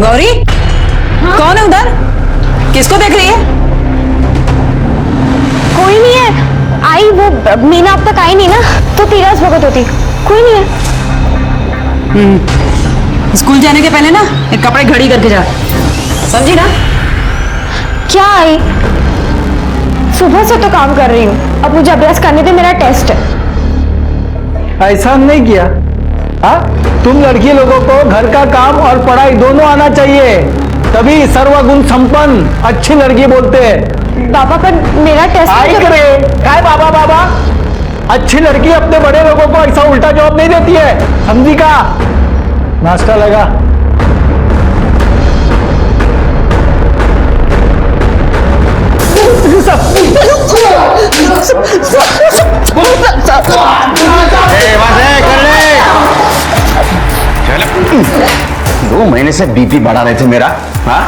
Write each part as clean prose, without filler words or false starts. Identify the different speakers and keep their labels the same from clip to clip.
Speaker 1: गौरी, हाँ? कौन है उधर? किसको देख रही है?
Speaker 2: कोई नहीं है। आई वो मीना अब तक आई नहीं ना, तो तीरथ भगत होती। कोई नहीं है।
Speaker 1: स्कूल जाने के पहले ना एक कपड़े घड़ी करके जा, समझी ना?
Speaker 2: क्या आई? सुबह से तो काम कर रही हूँ, अब मुझे अभ्यास करने दे, मेरा टेस्ट है।
Speaker 3: ऐसा नहीं किया। हाँ, तुम लड़की लोगों को घर का काम और पढ़ाई दोनों आना चाहिए, तभी सर्वगुण संपन्न अच्छी लड़की बोलते हैं।
Speaker 2: बाबा पर मेरा टेस्ट
Speaker 3: आई करे काय बाबा बाबा, अच्छी लड़की अपने बड़े लोगों को ऐसा उल्टा जवाब नहीं देती है, समझी का? नाश्ता लगा।
Speaker 4: दो महीने से बीपी बढ़ा रहे थे मेरा। हाँ,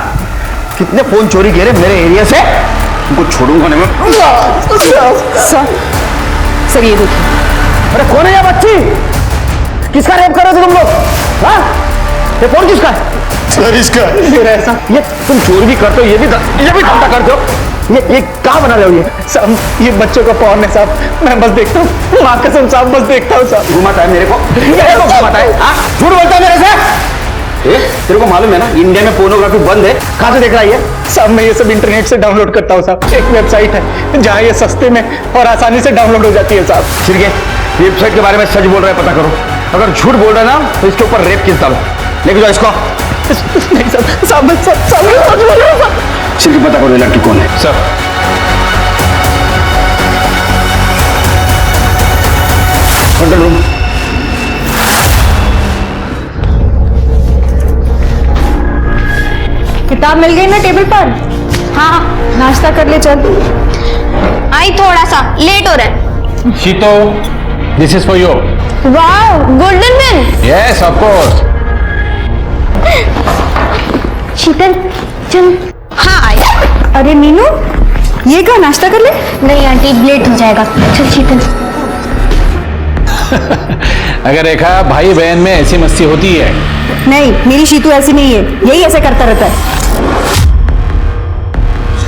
Speaker 4: कितने फोन चोरी किए मेरे एरिया से, उनको छोड़ूंगा नहीं मैं।
Speaker 1: सर ये देखिए।
Speaker 3: अरे कौन है ये बच्ची? किसका रेप कर रहे थे तुम लोग? हाँ, ये फोन किसका है?
Speaker 4: सर इसका।
Speaker 3: मेरा ऐसा, ये तुम चोरी भी करते हो, ये भी धंधा करते हो। ये कहाँ बना रहे हो ये? साहब, ये बच्चों का पॉर्न है साहब, मैं बस देखता हूँ, माँ कसम साहब, बस देखता हूँ साहब।
Speaker 4: घुमाता है मेरे को घुमाता है। हाँ, झूठ बोलता है मेरे से। तेरे को मालूम है ना, इंडिया में पोर्नोग्राफी बंद है। कहाँ से देख रहा है ये?
Speaker 3: साहब, मैं ये सब इंटरनेट से डाउनलोड करता हूँ साहब। एक वेबसाइट है जहाँ ये सस्ते में और आसानी से डाउनलोड हो जाती है साहब।
Speaker 4: ठीक है, वेबसाइट के बारे में सच बोल रहा है, पता करो। अगर झूठ बोल रहा है ना, तो इसके ऊपर रेप केस डालो। लेके जाओ इसको।
Speaker 3: नहीं साहब,
Speaker 4: सिर्फ पता करो लड़की कौन है। Sir, control room.
Speaker 2: किताब मिल गई ना टेबल पर? हाँ, नाश्ता कर ले चल। आई थोड़ा सा लेट हो रहा है।
Speaker 5: Sheeto, this is for you.
Speaker 2: वाह, golden pen.
Speaker 5: Yes of course.
Speaker 2: Sheetal चल। हाँ आई। अरे मीनू, ये क्या, नाश्ता कर ले? नहीं आंटी, लेट हो जाएगा। चल शीतल।
Speaker 5: अगर देखा भाई बहन में ऐसी मस्ती होती है।
Speaker 1: नहीं, मेरी शीतू ऐसी नहीं है, यही ऐसे करता रहता है।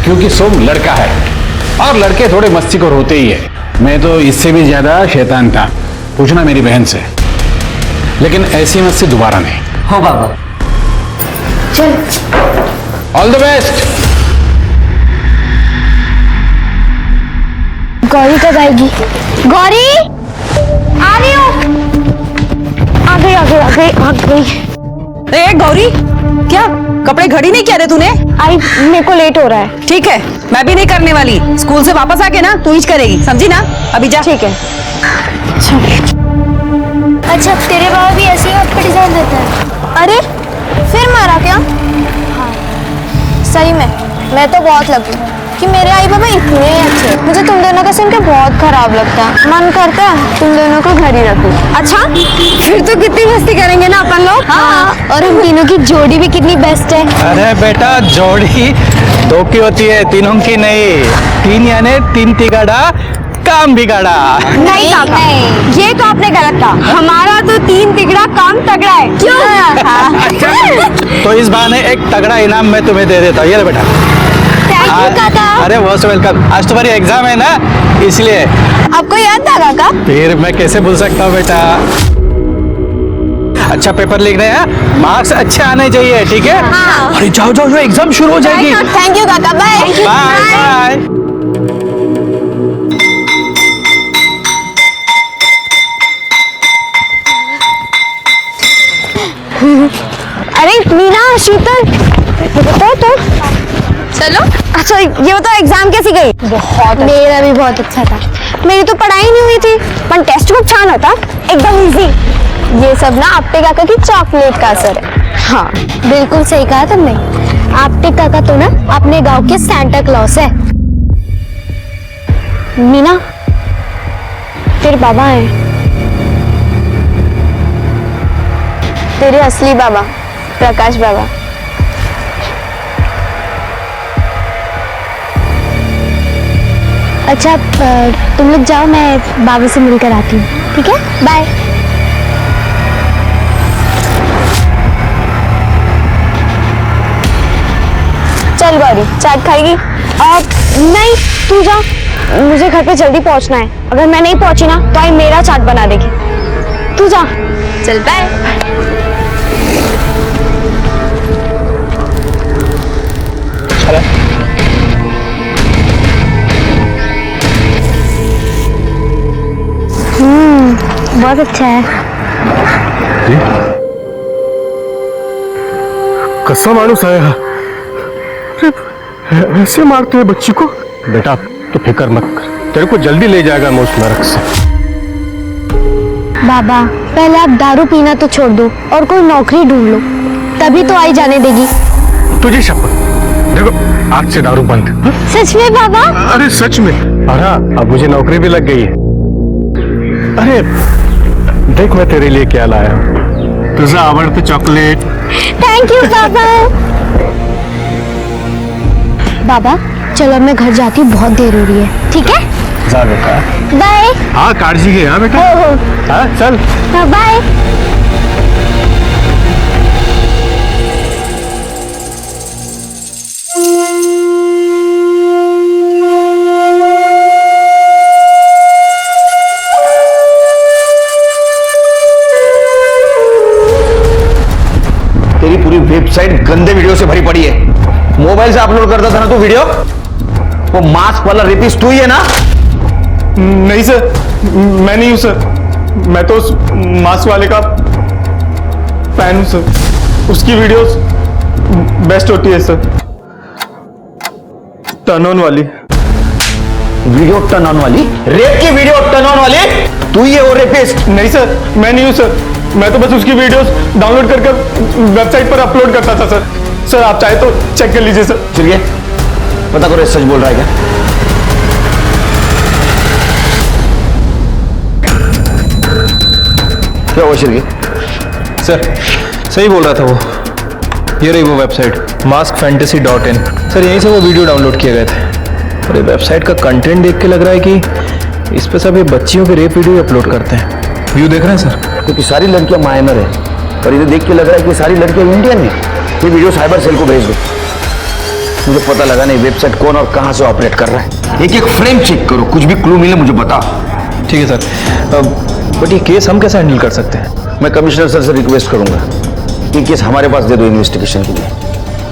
Speaker 5: क्योंकि सोम लड़का है और लड़के थोड़े मस्ती को होते ही है। मैं तो इससे भी ज्यादा शैतान था, पूछना मेरी बहन से। लेकिन ऐसी मस्ती दोबारा नहीं।
Speaker 1: हो बाबा।
Speaker 2: चल।
Speaker 5: All the best.
Speaker 2: गौरी कब आएगी? गौरी, आ रही हूँ। आ गई।
Speaker 1: ए गौरी, क्या कपड़े घड़ी नहीं किया रे तूने?
Speaker 2: आई, मेरे को लेट हो रहा है।
Speaker 1: ठीक है, मैं भी नहीं करने वाली। स्कूल से वापस आके ना तू ही करेगी, समझी ना? अभी जा।
Speaker 2: ठीक है। अच्छा, तेरे बाबा भी ऐसे ही आपका डिजाइन देता है? अरे फिर मारा क्या? हाँ, सही में मैं तो बहुत लगी कि मेरे आई बाबा इतने अच्छे। मुझे तुम दोनों का सुन के बहुत खराब लगता है, मन करता है तुम दोनों को घर ही रखूं। अच्छा, फिर तो कितनी मस्ती करेंगे ना अपन लोग। हाँ, और हम तीनों की जोड़ी भी कितनी बेस्ट है।
Speaker 3: अरे बेटा, जोड़ी दो की होती है, तीनों की नहीं। तीन यानी तीन तिगाड़ा काम बिगाड़ा।
Speaker 2: नहीं काका, ये तो आपने गलत कहा। हमारा तो तीन तिगड़ा काम तगड़ा है। क्यों?
Speaker 3: तो इस बहाने एक तगड़ा इनाम मैं तुम्हें दे देता हूँ। ये लो बेटा।
Speaker 2: थैंक यू काका।
Speaker 3: अरे मोस्ट वेलकम। आज तुम्हारी एग्जाम है ना, इसलिए।
Speaker 2: आपको याद था काका?
Speaker 3: फिर मैं कैसे भूल सकता हूँ बेटा। अच्छा पेपर लिख रहे हैं, मार्क्स अच्छे आने चाहिए, ठीक है?
Speaker 2: हाँ।
Speaker 3: अरे जाओ जाओ, जो एग्जाम शुरू हो जाएगी।
Speaker 2: थैंक यू काका, बाय
Speaker 3: बाय बाय।
Speaker 2: अरे मीना, शीतल, बताओ तो। चलो। अच्छा ये बताओ, एग्जाम कैसी गई? बहुत। मेरा भी बहुत अच्छा था। मेरी तो पढ़ाई नहीं हुई थी, पर टेस्ट खूब छान होता, एकदम इजी। ये सब ना आपटे काका की चॉकलेट का असर है। हाँ, बिल्कुल सही कहा तुमने। आपटे काका तो ना अपने गांव के सांता क्लॉस है। मीना, तेरे बाबा हैं, तेरे असली बाबा प्रकाश बाबा। अच्छा, तुम लोग जाओ, मैं बाबा से मिलकर आती हूँ, ठीक है? बाय। चल गौरी, चाट खाएगी? नहीं, तू जा, मुझे घर पे जल्दी पहुंचना है। अगर मैं नहीं पहुंची ना तो आई मेरा चाट बना देगी। तू जा। चल बाय। बहुत अच्छा है।
Speaker 6: कस्सा मानुस आया। ऐसे मारते हैं बच्ची को? बेटा तो फिक्र मत कर, तेरे को जल्दी ले जाएगा मैं उस नरक से।
Speaker 2: बाबा पहले आप दारू पीना तो छोड़ दो और कोई नौकरी ढूंढ लो, तभी तो आई जाने देगी।
Speaker 6: तुझे शपथ, देखो आज से दारू बंद।
Speaker 2: सच में बाबा?
Speaker 6: अरे सच में। अरे अब मुझे नौकरी भी लग गई है। अरे देख मैं तेरे लिए क्या लाया हूं, तुझे आवड़ते चॉकलेट।
Speaker 2: थैंक यू बाबा। बाबा चलो मैं घर जाती हूँ, बहुत देर हो रही है। ठीक है,
Speaker 6: जा बेटा।
Speaker 2: बाय।
Speaker 6: हाँ काटजी के। हाँ बेटा। हाँ चल।
Speaker 2: हाँ बाय।
Speaker 4: तेरी पूरी वेबसाइट गंदे वीडियो से भरी पड़ी है। मोबाइल से अपलोड करता था ना तू वीडियो? वो मास्क वाला रेपिस्ट तू ही है ना?
Speaker 6: नहीं सर, मैं नहीं हूं सर, मैं तो उस मास्क वाले का फैन हूं सर। उसकी वीडियोस बेस्ट होती है सर, टर्न ऑन वाली।
Speaker 4: वीडियो टर्न ऑन वाली? रेप की वीडियो टर्न ऑन वाली तू ही है वो रेपिस्ट?
Speaker 6: नहीं सर, मैं नहीं हूं सर, मैं तो बस उसकी वीडियोस डाउनलोड कर वेबसाइट पर अपलोड करता था सर। सर आप चाहे तो चेक कर लीजिए सर।
Speaker 4: चलिए पता करो सच बोल रहा है क्या? क्या हुआ शिरगे?
Speaker 7: सर सही बोल रहा था वो। ये रही वो वेबसाइट maskfantasy.in। सर यहीं से वो वीडियो डाउनलोड किए गए थे और ये वेबसाइट का कंटेंट देख के लग रहा है कि इस पे सब ये बच्चियों के रेप वीडियो अपलोड करते हैं। व्यू देख रहे हैं सर?
Speaker 4: क्योंकि सारी लड़कियां माइनर है और इन्हें देख के लग रहा है कि सारी लड़कियां इंडियन है। ये वीडियो साइबर सेल को भेज दो, मुझे पता लगा नहीं वेबसाइट कौन और कहां से ऑपरेट कर रहा है। एक एक फ्रेम चेक करो, कुछ भी क्लू मिले मुझे बता।
Speaker 7: ठीक है सर, बट ये केस हम कैसे हैंडल कर सकते हैं?
Speaker 4: मैं कमिश्नर सर से रिक्वेस्ट करूंगा ये केस हमारे पास दे दो इन्वेस्टिगेशन के लिए।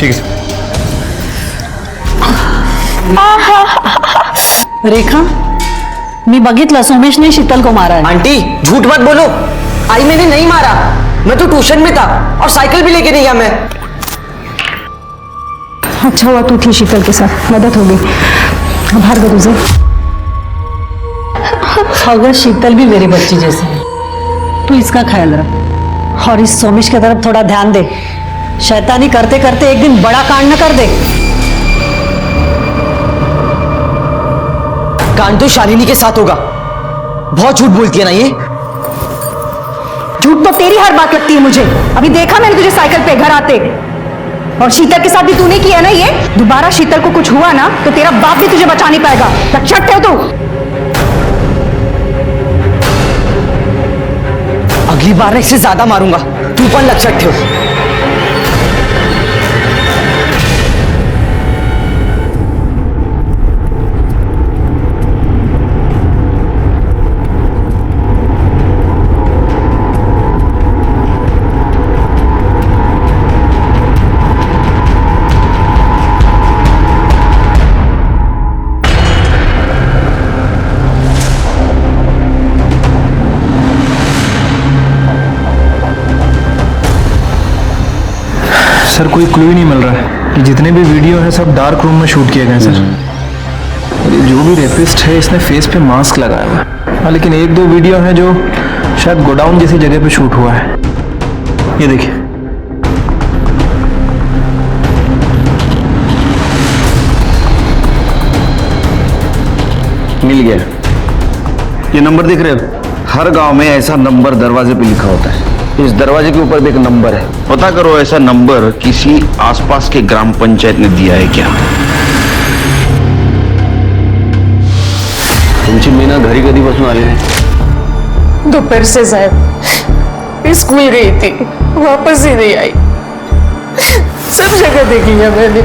Speaker 7: ठीक है सर।
Speaker 1: रेखा, मी बघितलं सोमेशने शीतल को मारा है।
Speaker 8: आंटी झूठ मत बोलो, आई मैंने नहीं मारा, मैं तो ट्यूशन में था और साइकिल भी लेके नहीं गया मैं।
Speaker 1: अच्छा हुआ तू थी शीतल के साथ, मदद हो गई। भार्गव तुझे अगर शीतल भी मेरी बच्ची जैसी है, तू इसका ख्याल रख और इस सोमेश की तरफ थोड़ा ध्यान दे। शैतानी करते करते एक दिन बड़ा कांड न कर दे।
Speaker 8: कांड तो शालिनी के साथ होगा, बहुत झूठ बोलती है ना ये।
Speaker 1: झूठ तो तेरी हर बात लगती है मुझे। अभी देखा मैंने तुझे साइकिल पे घर आते, और शीतल के साथ भी तूने किया ना ये। दोबारा शीतल को कुछ हुआ ना तो तेरा बाप भी तुझे बचा नहीं पाएगा। लक्षण थे तू।
Speaker 8: अगली बार इससे ज्यादा मारूंगा, तू पण लक्षात ठेव।
Speaker 7: सर कोई क्लू ही नहीं मिल रहा है। ये जितने भी वीडियो हैं सब डार्क रूम में शूट किए गए हैं सर। और ये जो भी रेपिस्ट है इसने फेस पे मास्क लगाया हुआ है। हाँ लेकिन एक दो वीडियो हैं जो शायद गोडाउन जैसी जगह पे शूट हुआ है। ये देखिए,
Speaker 4: मिल गया। ये नंबर देख रहे हो? हर गांव में ऐसा नंबर दरवाजे पे लिखा होता है। इस दरवाजे के ऊपर भी एक नंबर है, पता करो ऐसा नंबर किसी आसपास के ग्राम पंचायत ने दिया है क्या? तुमची मीना घरी कधीपासून आली नाही?
Speaker 9: दोपहर से साहब, मैं स्कूल गई थी, वापस ही नहीं आई। सब जगह देख लिया मैंने,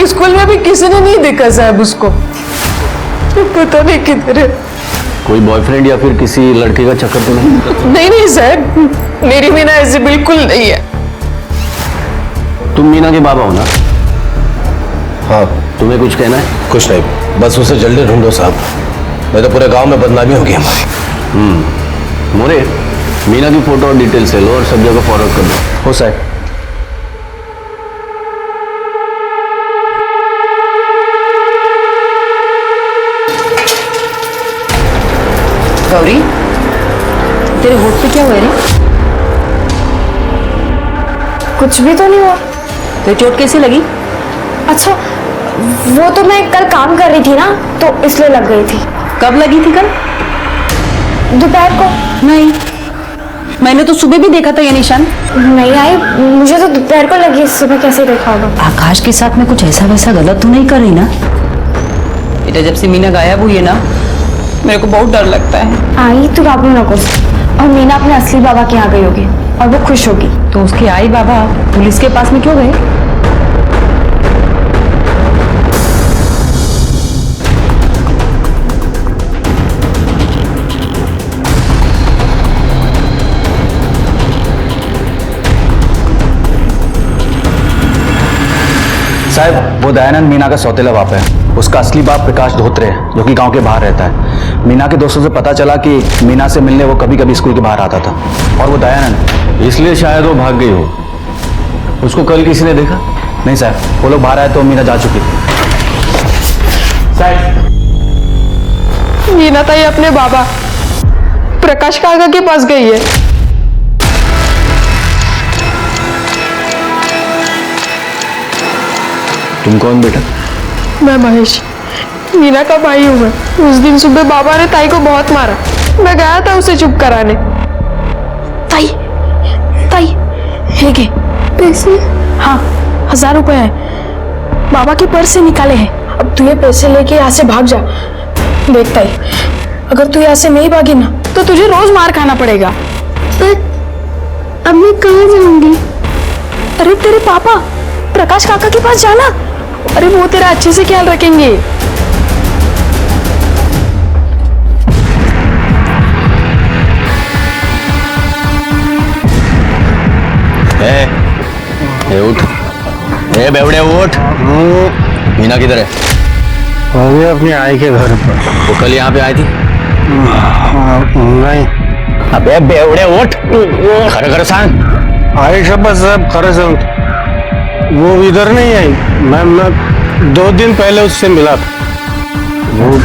Speaker 9: स्कूल में भी किसी ने नहीं देखा साहब उसको। पता नहीं किधर है।
Speaker 4: कोई बॉयफ्रेंड या फिर किसी लड़के का चक्कर तो नहीं?
Speaker 9: नहीं साहब, मेरी मीना ऐसी बिल्कुल नहीं है।
Speaker 4: तुम मीना के बाबा हो ना?
Speaker 10: हाँ।
Speaker 4: तुम्हें कुछ कहना है?
Speaker 10: कुछ नहीं, बस उसे जल्दी ढूंढो साहब, नहीं तो पूरे गांव में बदनामी होगी हमारी।
Speaker 4: मोरे, मीना की फोटो और डिटेल्स ले लो और सब जगह फॉरवर्ड कर दो।
Speaker 3: हो साहब।
Speaker 9: गौरी, तेरे होठ पे क्या हुआ रे?
Speaker 2: कुछ भी तो नहीं हुआ।
Speaker 9: तो चोट कैसे लगी?
Speaker 2: अच्छा, वो तो मैं कल काम कर रही थी ना, तो इसलिए लग गई थी।
Speaker 9: कब लगी थी कल?
Speaker 2: दोपहर को।
Speaker 9: नहीं, मैंने तो सुबह भी देखा था ये निशान।
Speaker 2: नहीं आई, मुझे तो दोपहर को लगी, सुबह कैसे देखा होगा।
Speaker 9: आकाश के साथ में कुछ ऐसा वैसा गलत तो नहीं कर रही ना? बेटा, जब से मीना गायब हुई है ना, मेरे को बहुत डर लगता है।
Speaker 2: आई तो बाबू ना कुछ, और मीना अपने असली बाबा के यहाँ गई होगी और वो खुश होगी।
Speaker 9: तो उसके आई बाबा पुलिस के पास में क्यों गए?
Speaker 3: साहब, वो दयानंद मीना का सौतेला बाप है। उसका असली बाप प्रकाश धोत्रे है, जो कि गांव के बाहर रहता है। मीना के दोस्तों से पता चला कि मीना से मिलने वो कभी कभी स्कूल के बाहर आता था। और वो दयानंद,
Speaker 4: इसलिए शायद वो भाग गई हो। उसको कल किसी ने देखा?
Speaker 3: नहीं साहब, वो लोग बाहर आए तो मीना जा चुकी थी। साहब,
Speaker 9: मीना ताई अपने बाबा प्रकाश काका के पास गई है।
Speaker 4: तुम कौन बेटा?
Speaker 9: मैं महेश, मीना का भाई हूँ मैं। उस दिन सुबह बाबा ने ताई को बहुत मारा, मैं गया था उसे चुप कराने।
Speaker 2: ताई, ताई, है के पैसे?
Speaker 9: हाँ, 1000 रुपए है, बाबा के पर्स से निकाले हैं। अब तू ये पैसे लेके यहाँ से भाग जा। देख ताई, अगर तू यहाँ से नहीं भागी ना, तो तुझे रोज मार खाना पड़ेगा।
Speaker 2: अब मैं कहाँ जाऊंगी?
Speaker 9: अरे तेरे पापा प्रकाश काका के पास जाना। अरे वो तेरा अच्छे से ख्याल रखेंगे।
Speaker 4: उठ, बेवड़े उठ। मीना किधर है?
Speaker 3: अभी अपनी आई के घर पर।
Speaker 4: वो कल यहाँ पे आई थी?
Speaker 3: नहीं।
Speaker 4: अबे बेवड़े उठ, खरे खरे सांग।
Speaker 3: आई शपथ साहब, खरे सांग। वो इधर नहीं आई। मैं 2 दिन पहले उससे मिला था। वो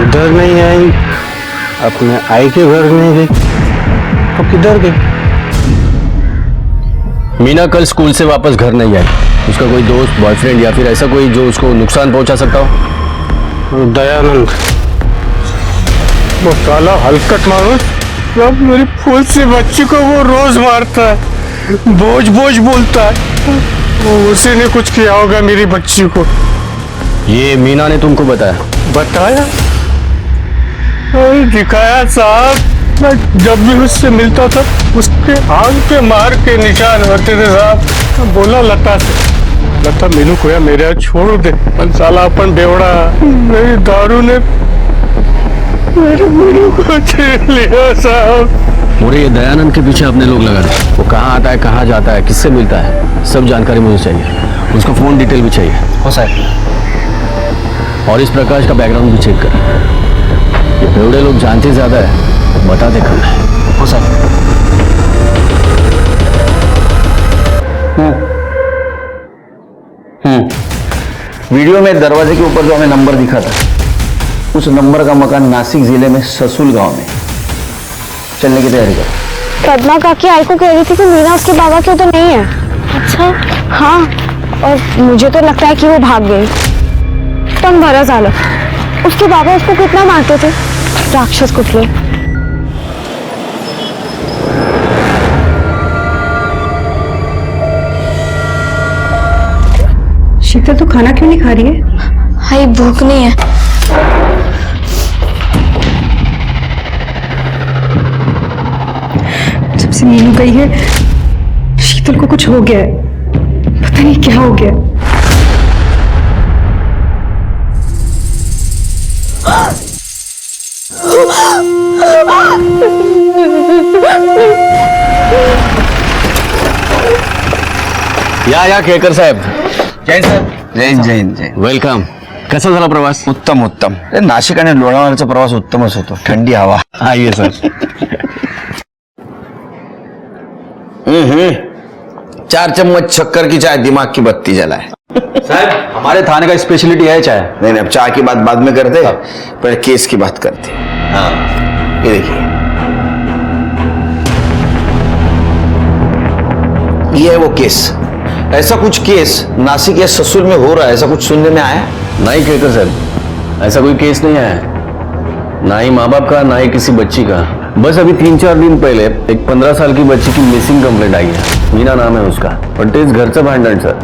Speaker 3: इधर नहीं आई, अपने आई के घर नहीं गई। तो किधर गई?
Speaker 4: मीना कल स्कूल से वापस घर नहीं आई। उसका कोई दोस्त, बॉयफ्रेंड या फिर ऐसा कोई जो उसको नुकसान पहुंचा सकता हो?
Speaker 3: दयानंद, वो काला हलकट मानुस, जब मेरी फूल सी बच्ची को वो रोज मारता है, बोझ बोझ बोलता है। वो उसी ने कुछ किया होगा मेरी बच्ची को।
Speaker 4: ये मीना ने तुमको बताया?
Speaker 3: बताया? दिखाया साहब। मैं जब भी उससे मिलता था, उसके आंख पे मार के निशान होते थे साहब। मैं बोला लता से, लता मीनू को या मेरे यहाँ छोड़ दे, पर साला अपन बेवड़ा मेरी दारू ने मेरे मीनू को छीन लिया साहब।
Speaker 4: मुझे ये दयानंद के पीछे अपने लोग लगा रहे। वो कहाँ आता है, कहाँ जाता है, किससे मिलता है, सब जानकारी मुझे चाहिए। उसका फोन डिटेल भी चाहिए।
Speaker 3: हो साहब।
Speaker 4: और इस प्रकाश का बैकग्राउंड भी चेक कर। ये बेवड़े लोग जानते ज्यादा है, बताते कम है।
Speaker 3: हो साहब।
Speaker 4: वीडियो में दरवाजे के ऊपर जो हमें नंबर दिखा था, उस नंबर का मकान नासिक जिले में ससुल गांव में। चलने की तैयारी कर।
Speaker 2: पद्मा काकी आई को कह रही थी कि मीना उसके बाबा की तो नहीं है। अच्छा, हाँ, और मुझे तो लगता है कि वो भाग गई। तुम भरा सालो, उसके बाबा उसको कितना मारते थे, राक्षस कुटले।
Speaker 1: शीतल, तो खाना क्यों नहीं खा रही है?
Speaker 2: हाय, भूख नहीं है।
Speaker 1: जब से मीनू गई है, शीतल को कुछ हो गया है। पता नहीं क्या हो गया।
Speaker 10: या केळकर साहेब.
Speaker 4: जैन साहेब. जैन जैन जैन.
Speaker 10: वेलकम. कसा झाला प्रवास?
Speaker 4: उत्तम उत्तम. नाशिक आणि लोणावळ्याचा प्रवास उत्तमच होतो. थंडी हवा.
Speaker 10: हा ये सर.
Speaker 4: 4 चम्मच शक्कर की चाय दिमाग की बत्ती जलाए.
Speaker 3: साहब हमारे थाने का स्पेशलिटी है चाय.
Speaker 4: नहीं नहीं, अब चाय की बात बाद में करते, पहले केस की बात करते. हाँ ये देखिए, ये है वो केस. ऐसा कुछ केस नासिक या ससुर में हो रहा है, ऐसा कुछ सुनने में आया?
Speaker 10: नहीं केळकर साहब, ऐसा कोई केस नहीं आया, ना ही माँ बाप का ना ही किसी बच्ची का. बस अभी 3-4 दिन पहले एक 15 साल की बच्ची की मिसिंग कंप्लेंट आई है. मीना नाम है उसका. पण तेच घरचं भांडण सर.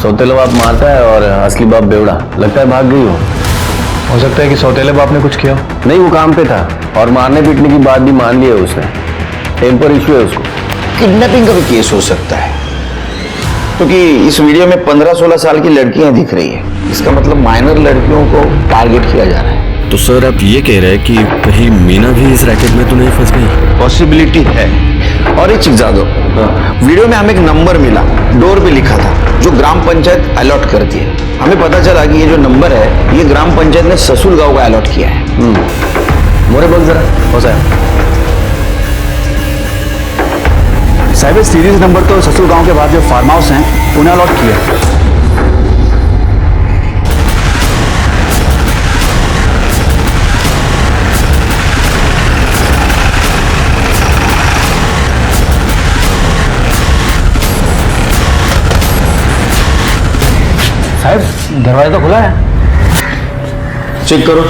Speaker 10: सौतेला बाप मारता है और असली बाप बेवड़ा. लगता है भाग गई हो
Speaker 7: सकता है कि सौतेले बाप ने कुछ किया.
Speaker 10: नहीं, वो काम पे था और मारने पीटने की बात भी मान ली है उसने. टेम्पर इश्यू है उसको.
Speaker 4: किडनैपिंग का भी केस हो सकता है, क्योंकि इस वीडियो में 15-16 साल की लड़कियां दिख रही है. इसका मतलब माइनर लड़कियों को टारगेट किया जा रहा है.
Speaker 11: तो सर आप ये कह रहे हैं कि कहीं मीना भी इस रैकेट में तो नहीं फंस गई?
Speaker 4: पॉसिबिलिटी है. और एक चीज जादो, वीडियो में हमें एक नंबर मिला, डोर पे लिखा था, जो ग्राम पंचायत अलॉट करती है. हमें पता चला कि ये जो नंबर है ये ग्राम पंचायत ने ससुल गांव का अलॉट किया है.
Speaker 10: मोरे बोल जरा. हो साहब.
Speaker 3: साहब सीरीज नंबर तो ससुर गांव के बाद जो फार्म हाउस हैं उन्हें अलॉट किया. साहब दरवाजा तो खुला है.
Speaker 4: चेक करो.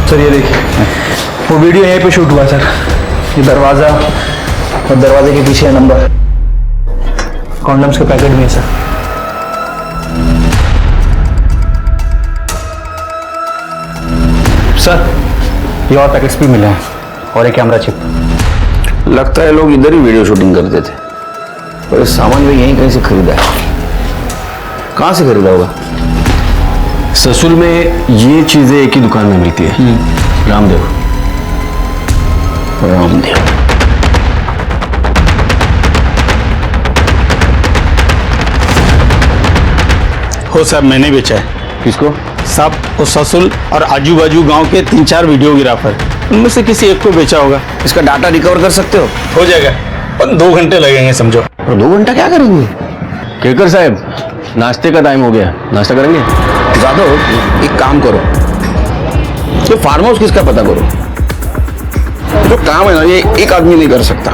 Speaker 3: सर ये देखिए, वो वीडियो यहीं पे शूट हुआ सर. ये दरवाजा और दरवाजे के पीछे नंबर. कॉन्डम्स के पैकेट भी है सर. सर ये और पैकेट्स भी मिले हैं और एक कैमरा चिप.
Speaker 4: लगता है लोग इधर ही वीडियो शूटिंग करते थे, पर सामान भी यहीं कहीं से खरीदा है. कहां से खरीदा होगा?
Speaker 10: ससुल में ये चीजें एक ही दुकान में मिलती है. रामदेव.
Speaker 4: रामदेव.
Speaker 6: हो साहब मैंने बेचा है.
Speaker 10: किसको?
Speaker 6: साहब वो ससुल और आजू बाजू गांव के 3-4 वीडियोग्राफर, उनमें से किसी एक को बेचा होगा.
Speaker 4: इसका डाटा रिकवर कर सकते हो
Speaker 6: जाएगा, पर 2 घंटे लगेंगे समझो.
Speaker 4: और 2 घंटा क्या करेंगे?
Speaker 10: केळकर साहब नाश्ते का टाइम हो गया, नाश्ता करेंगे?
Speaker 4: जादव एक काम करो, तो फार्म हाउस किसका पता करो. जो काम है ना ये एक आदमी नहीं कर सकता,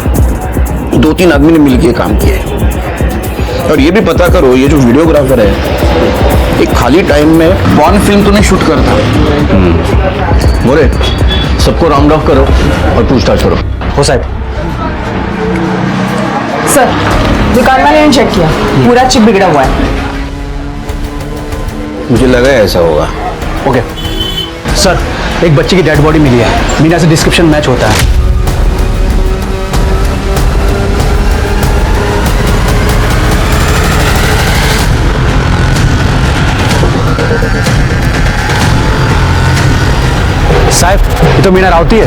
Speaker 4: 2-3 आदमी ने मिलकर काम किया है. और ये भी पता करो ये जो वीडियोग्राफर है एक खाली टाइम में पॉर्न फिल्म तो नहीं शूट करता.
Speaker 10: मोरे सबको राउंड ऑफ करो और पूछताछ करो.
Speaker 3: हो साहब.
Speaker 1: सर दुकान वाले ने चेक किया, पूरा चिप बिगड़ा हुआ है.
Speaker 4: मुझे लगा ऐसा होगा.
Speaker 3: ओके सर, एक बच्चे की डेड बॉडी मिली है. मीना से डिस्क्रिप्शन मैच होता है. साहब ये तो मीना रावती है.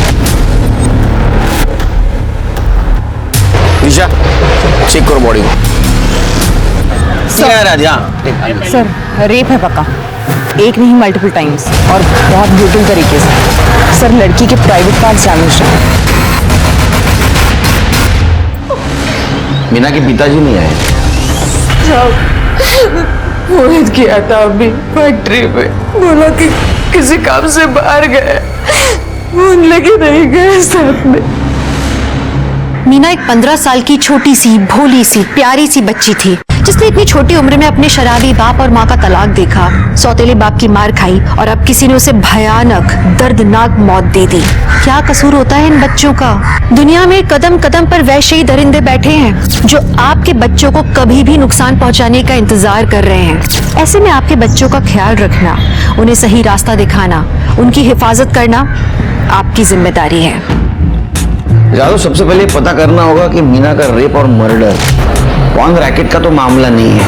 Speaker 4: निशा चेक करो बॉडी को.
Speaker 1: सर रेप है पक्का, एक नहीं मल्टीपल टाइम्स और बहुत ब्रूटल तरीके से. सर लड़की के प्राइवेट पार्ट्स डैमेज हैं.
Speaker 4: मीना के पिताजी नहीं आए.
Speaker 9: मोहित किया था अभी फैक्ट्री में, बोला कि किसी काम से बाहर गए, फोन लगे नहीं गए साथ में.
Speaker 2: मीना एक 15 साल की छोटी सी भोली सी प्यारी सी बच्ची थी
Speaker 1: जिसने इतनी छोटी उम्र में अपने शराबी बाप और माँ का तलाक देखा, सौतेले बाप की मार खाई और अब किसी ने उसे भयानक दर्दनाक मौत दे दी। क्या कसूर होता है इन बच्चों का? दुनिया में कदम कदम पर वैसे ही दरिंदे बैठे हैं जो आपके बच्चों को कभी भी नुकसान पहुंचाने का इंतजार कर रहे हैं। ऐसे में आपके बच्चों का ख्याल रखना, उन्हें सही रास्ता दिखाना, उनकी हिफाजत करना आपकी जिम्मेदारी है।
Speaker 4: जादू, सबसे पहले पता करना होगा कि मीना का रेप और मर्डर पॉर्न रैकेट का तो मामला नहीं है,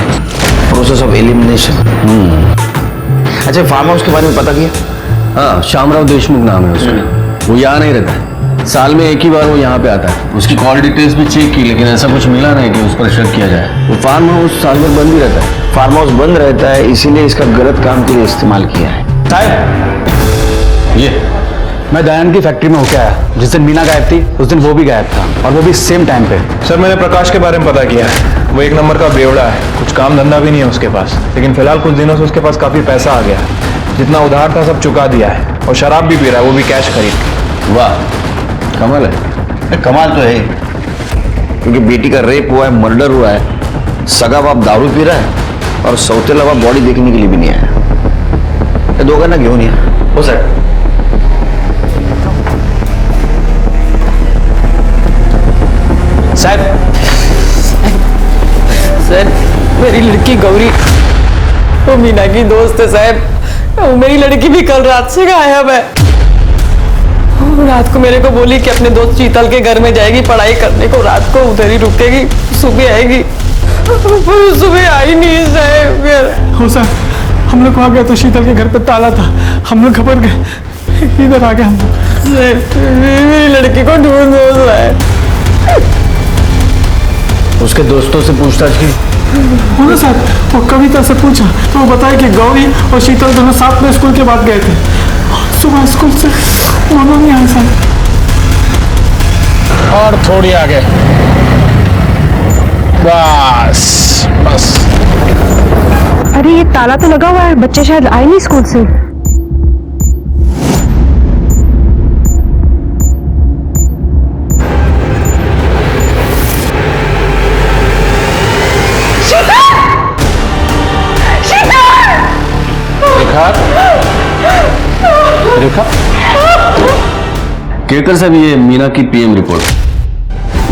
Speaker 4: प्रोसेस ऑफ एलिमिनेशन। अच्छा, फार्म हाउस के बारे में पता किया?
Speaker 10: हाँ, श्यामराव देशमुख नाम है उसका। वो यहाँ नहीं रहता है, साल में एक ही बार वो यहाँ पे आता है। उसकी कॉल डिटेल्स भी चेक की, लेकिन ऐसा कुछ मिला नहीं कि उस पर शक किया जाए। वो फार्म हाउस साल भर बंद ही रहता है।
Speaker 4: फार्म हाउस बंद रहता है, इसीलिए इसका गलत काम के लिए इस्तेमाल किया है।
Speaker 5: साहब, ये मैं दयानंद की फैक्ट्री में होके आया। जिस दिन मीना गायब थी उस दिन वो भी गायब था, और वो भी सेम टाइम पे।
Speaker 7: सर, मैंने प्रकाश के बारे में पता किया है। वो एक नंबर का बेवड़ा है, कुछ काम धंधा भी नहीं है उसके पास, लेकिन फिलहाल कुछ दिनों से उसके पास काफी पैसा आ गया है। जितना उधार था सब चुका दिया है, और शराब भी पी रहा है, वो भी कैश खरीद के।
Speaker 10: वाह, कमाल है।
Speaker 4: कमाल तो है, क्योंकि बेटी का रेप हुआ है, मर्डर हुआ है, सगा बाप दारू पी रहा है, और सौतेला बाप बॉडी देखने के लिए भी नहीं आया। दो ना क्यों नहीं आया? हो सर,
Speaker 8: साहब, सर, मेरी लड़की गौरी वो मीना की दोस्त है साहब। वो मेरी लड़की भी कल रात से गायब है। वो रात को मेरे को बोली कि अपने दोस्त शीतल के घर में जाएगी पढ़ाई करने को, रात को उधर ही रुकेगी, सुबह आएगी। सुबह आई नहीं साहब।
Speaker 6: हो सर, हम लोग वहाँ गए तो शीतल के घर पे ताला था, हम लोग घबरा गए, इधर आ गए हम लोग।
Speaker 8: मेरी लड़की को ढूंढ रहा है।
Speaker 10: उसके दोस्तों से पूछताछ की?
Speaker 6: बोलो सर, वो कविता से पूछा तो वो बताया कि गौरी और शीतल दोनों साथ में स्कूल के बाद गए थे। सुबह स्कूल से दोनों नहीं आए सर।
Speaker 5: और थोड़ी आगे, बस बस।
Speaker 1: अरे ये ताला तो लगा हुआ है, बच्चे शायद आए नहीं स्कूल से।
Speaker 5: रेखा,
Speaker 10: केकर साहब, ये मीना की पीएम रिपोर्ट।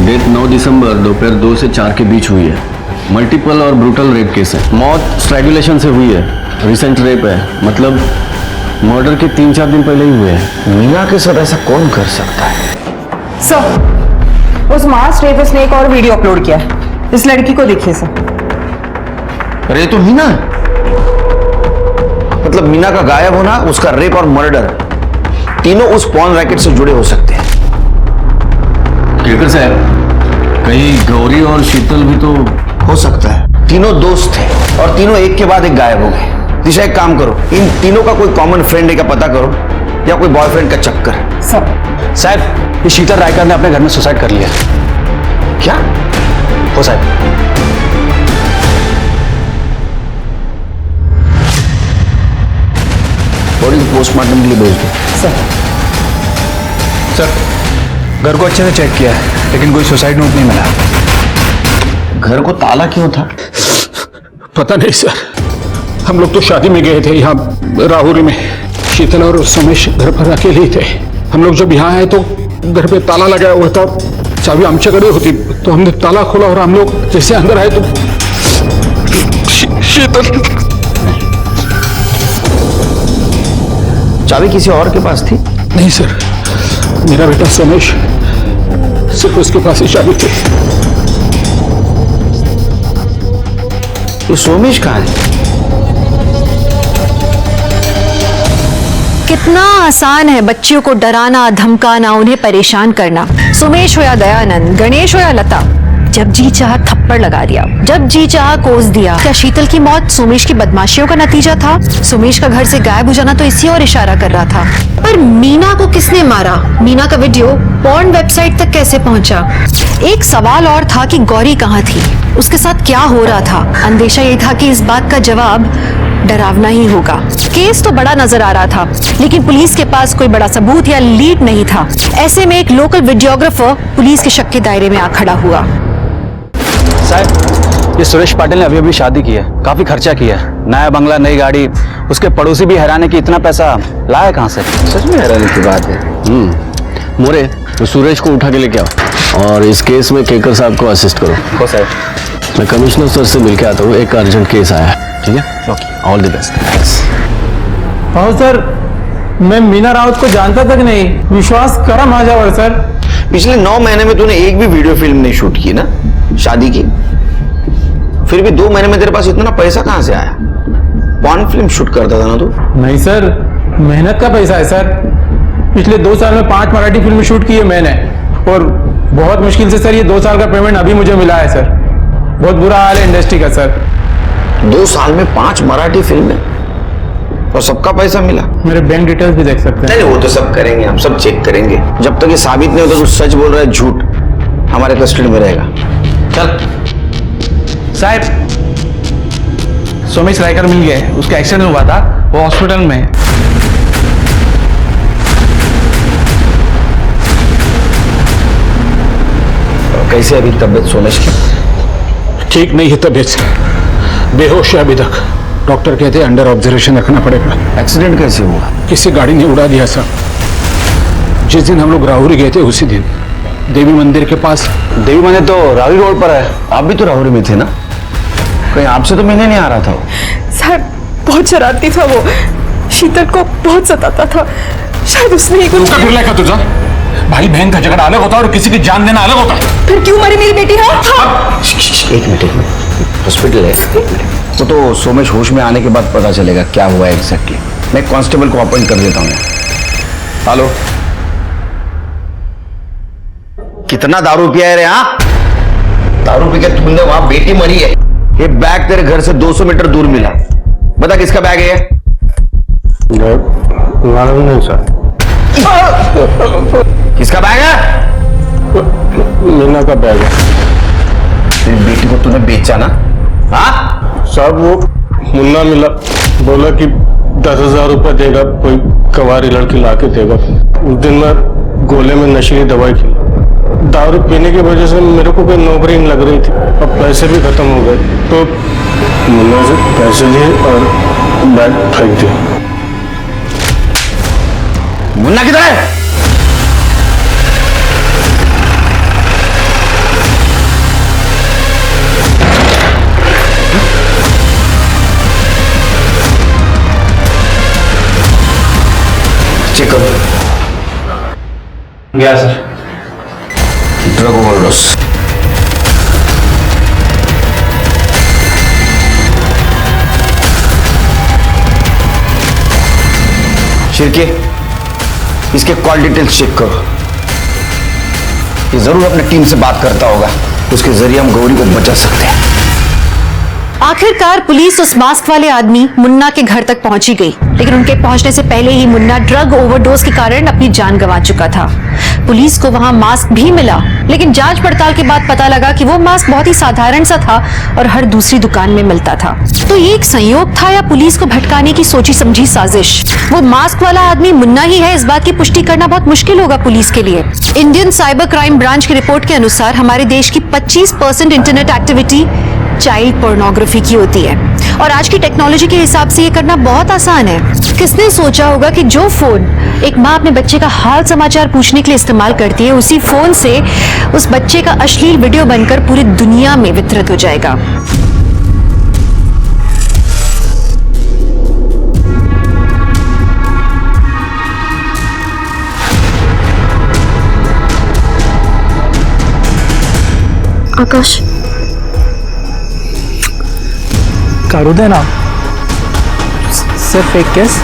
Speaker 10: डेट 9 दिसंबर दोपहर 2 से 4 के बीच हुई है। मल्टीपल और ब्रूटल रेप केस है। मौत स्ट्रैंगुलेशन से हुई है। रिसेंट रेप है, मतलब मर्डर के 3-4 दिन पहले ही हुए हैं।
Speaker 4: मीना के साथ ऐसा कौन कर सकता है?
Speaker 1: सर, उस मास रेपिस्ट ने एक और वीडियो अपलोड किया है। इस लड़की को देखिए सर।
Speaker 4: अरे ये तो मीना है। मतलब मीना का गायब होना, उसका रेप और मर्डर, तीनों उस पॉर्न रैकेट से जुड़े हो सकते हैं।
Speaker 10: केकर साहब, कहीं गौरी और शीतल भी तो
Speaker 4: हो सकता है। तीनों दोस्त थे और तीनों एक के बाद एक गायब हो गए। दिशा, एक काम करो, इन तीनों का कोई कॉमन फ्रेंड है क्या पता करो, या कोई बॉयफ्रेंड का चक्कर।
Speaker 5: साहब, ये शीतल रायकर ने अपने घर में सुसाइड कर लिया।
Speaker 4: क्या
Speaker 5: हो साहब?
Speaker 4: बॉडी पोस्टमार्टम के लिए भेज दो।
Speaker 7: सर, घर को अच्छे से चेक किया है, लेकिन कोई सुसाइड नोट नहीं मिला।
Speaker 4: घर को ताला क्यों था?
Speaker 5: पता नहीं सर, हम लोग तो शादी में गए थे यहाँ राहुरी में। शीतल और सोमेश घर पर अकेले ही थे। हम लोग जब यहाँ आए तो घर पे ताला लगाया हुआ था, चाबी आमच्याकडे होती, तो हमने ताला खोला और हम लोग जैसे अंदर आए तो शीतल।
Speaker 4: चाबी किसी और के पास थी?
Speaker 5: नहीं सर, मेरा बेटा सोमेश, सिर्फ उसके पास ही चाबी थी।
Speaker 4: तो सोमेश कहाँ है?
Speaker 1: कितना आसान है बच्चियों को डराना, धमकाना, उन्हें परेशान करना। सुमेश हो या दयानंद, गणेश हो या लता, जब जी चाह थप्पड़ लगा दिया, जब जी चाह कोस दिया। क्या शीतल की मौत सुमेश की बदमाशियों का नतीजा था? सुमेश का घर से गायब हो जाना तो इसी और इशारा कर रहा था। पर मीना को किसने मारा? मीना का वीडियो पॉर्न वेबसाइट तक कैसे पहुंचा? एक सवाल और था कि गौरी कहाँ थी, उसके साथ क्या हो रहा था? अंदेशा ये था कि इस बात का जवाब डरावना ही होगा। केस तो बड़ा नजर आ रहा था, लेकिन पुलिस के पास कोई बड़ा सबूत या लीड नहीं था। ऐसे में एक लोकल वीडियोग्राफर पुलिस के शक के दायरे में आ खड़ा हुआ।
Speaker 3: साहब,
Speaker 12: ये सुरेश पाटिल ने अभी अभी शादी की है, काफी खर्चा किया है, नया बंगला, नई गाड़ी। उसके पड़ोसी भी हैरान है कि इतना पैसा लाया कहाँ से।
Speaker 4: सच में हैरानी की बात है।
Speaker 10: मोरे तो सुरेश को उठा के लेके आओ और इस केस में केकर साहब को असिस्ट करो।
Speaker 12: हो सर।
Speaker 10: मैं कमिश्नर सर से मिलके आता हूँ, एक अर्जेंट केस आया है। ठीक है, ओके, ऑल द बेस्ट।
Speaker 3: हाँ सर, मैं मीना राउत को जानता तक नहीं, विश्वास करा महाजावर सर।
Speaker 4: पिछले 9 महीने में तूने एक भी वीडियो फिल्म नहीं शूट की ना, शादी की। फिर भी 2 महीने में तेरे पास इतना पैसा कहां से आया? पॉर्न फिल्म शूट करता था ना तू?
Speaker 3: नहीं सर, मेहनत का पैसा है सर। पिछले 2 साल में 5 मराठी फिल्म शूट की है मैंने, और बहुत मुश्किल से सर ये 2 साल का पेमेंट अभी मुझे मिला है सर। बहुत बुरा हाल है इंडस्ट्री का सर।
Speaker 4: 2 साल में 5 मराठी फिल्में और सबका पैसा मिला?
Speaker 3: मेरे बैंक डिटेल्स भी देख सकते हैं।
Speaker 4: नहीं, वो तो सब करेंगे, हम सब चेक करेंगे। जब तक ये साबित नहीं होता तू सच बोल रहा है, झूठ, हमारे कस्टडी में रहेगा। चल
Speaker 3: साहब, सोमेश रायकर मिल गए, उसका एक्सीडेंट हुआ था, वो हॉस्पिटल में है।
Speaker 4: कैसे अभी तबीयत सोमेश की?
Speaker 5: ठीक नहीं है तबीयत, बेहोश है अभी तक। डॉक्टर कहते हैं अंडर ऑब्जर्वेशन रखना पड़ेगा।
Speaker 4: एक्सीडेंट कैसे हुआ?
Speaker 5: किसी गाड़ी ने उड़ा दिया सर। जिस दिन हम लोग राहुरी गए थे उसी दिन, देवी मंदिर के पास।
Speaker 4: देवी मंदिर तो राहुरी रोड पर है, आप भी तो राहुरी में थे ना? कहीं आपसे तो मिलने नहीं आ रहा था वो?
Speaker 9: सर बहुत शरारती था वो, शीतल को बहुत सताता था, शायद उसने ही कुछ।
Speaker 5: फिर लेकर तुझा भाई बहन का झगड़ा अलग होता है और किसी की जान देना अलग होता है।
Speaker 9: फिर क्यों मरी मेरी बेटी? हाँ।
Speaker 4: एक मिनट, हॉस्पिटल है, एक मिनट। तो सोमेश होश में आने के बाद पता चलेगा क्या हुआ एग्जैक्टली। मैं कांस्टेबल को अपॉइंट कर देता हूँ। हेलो, कितना दारू पिया है रे? हाँ, दारू पी के तुमने वहां बेटी मरी है। ये बैग तेरे घर से 200 मीटर दूर मिला, बता किसका बैग है?
Speaker 6: नहीं सर।
Speaker 4: किसका बैग है?
Speaker 6: मीना का बैग है।
Speaker 4: तेरी बेटी को तूने बेचा ना? हाँ
Speaker 6: साहब, वो मुन्ना मिला, बोला कि 10,000 रुपये देगा, कोई कवारी लड़की लाके देगा। उस दिन मैं गोले में नशीली दवाई खिला, दारू पीने की वजह से मेरे को कोई नौकरी नहीं लग रही थी, अब पैसे भी खत्म हो गए, तो मुन्ना से पैसे लिए और बैग फेंक दिया।
Speaker 4: मुन्ना किधर है? चेक करो।
Speaker 6: गया सर।
Speaker 4: Drug overdose. शिरके, इसके कॉल डिटेल्स चेक करो। ये जरूर अपने टीम से बात करता होगा, उसके जरिए हम गौरी को बचा सकते हैं।
Speaker 1: आखिरकार पुलिस उस मास्क वाले आदमी मुन्ना के घर तक पहुंची गई, लेकिन उनके पहुंचने से पहले ही मुन्ना ड्रग ओवरडोज के कारण अपनी जान गंवा चुका था। पुलिस को वहां मास्क भी मिला, लेकिन जांच पड़ताल के बाद पता लगा कि वो मास्क बहुत ही साधारण सा था और हर दूसरी दुकान में मिलता था। तो ये एक संयोग था या पुलिस को भटकाने की सोची समझी साजिश? वो मास्क वाला आदमी मुन्ना ही है, इस बात की पुष्टि करना बहुत मुश्किल होगा पुलिस के लिए। इंडियन साइबर क्राइम ब्रांच की रिपोर्ट के अनुसार हमारे देश की 25% इंटरनेट एक्टिविटी चाइल्ड पोर्नोग्राफी की होती है, और आज की टेक्नोलॉजी के हिसाब से ये करना बहुत आसान है। किसने सोचा होगा कि जो फोन एक माँ अपने बच्चे का हाल समाचार पूछने के लिए इस्तेमाल करती है, उसी फोन से उस बच्चे का अश्लील वीडियो बनकर पूरी दुनिया में वितरित हो जाएगा।
Speaker 9: आकाश,
Speaker 3: करो देना सिर्फ एक केस।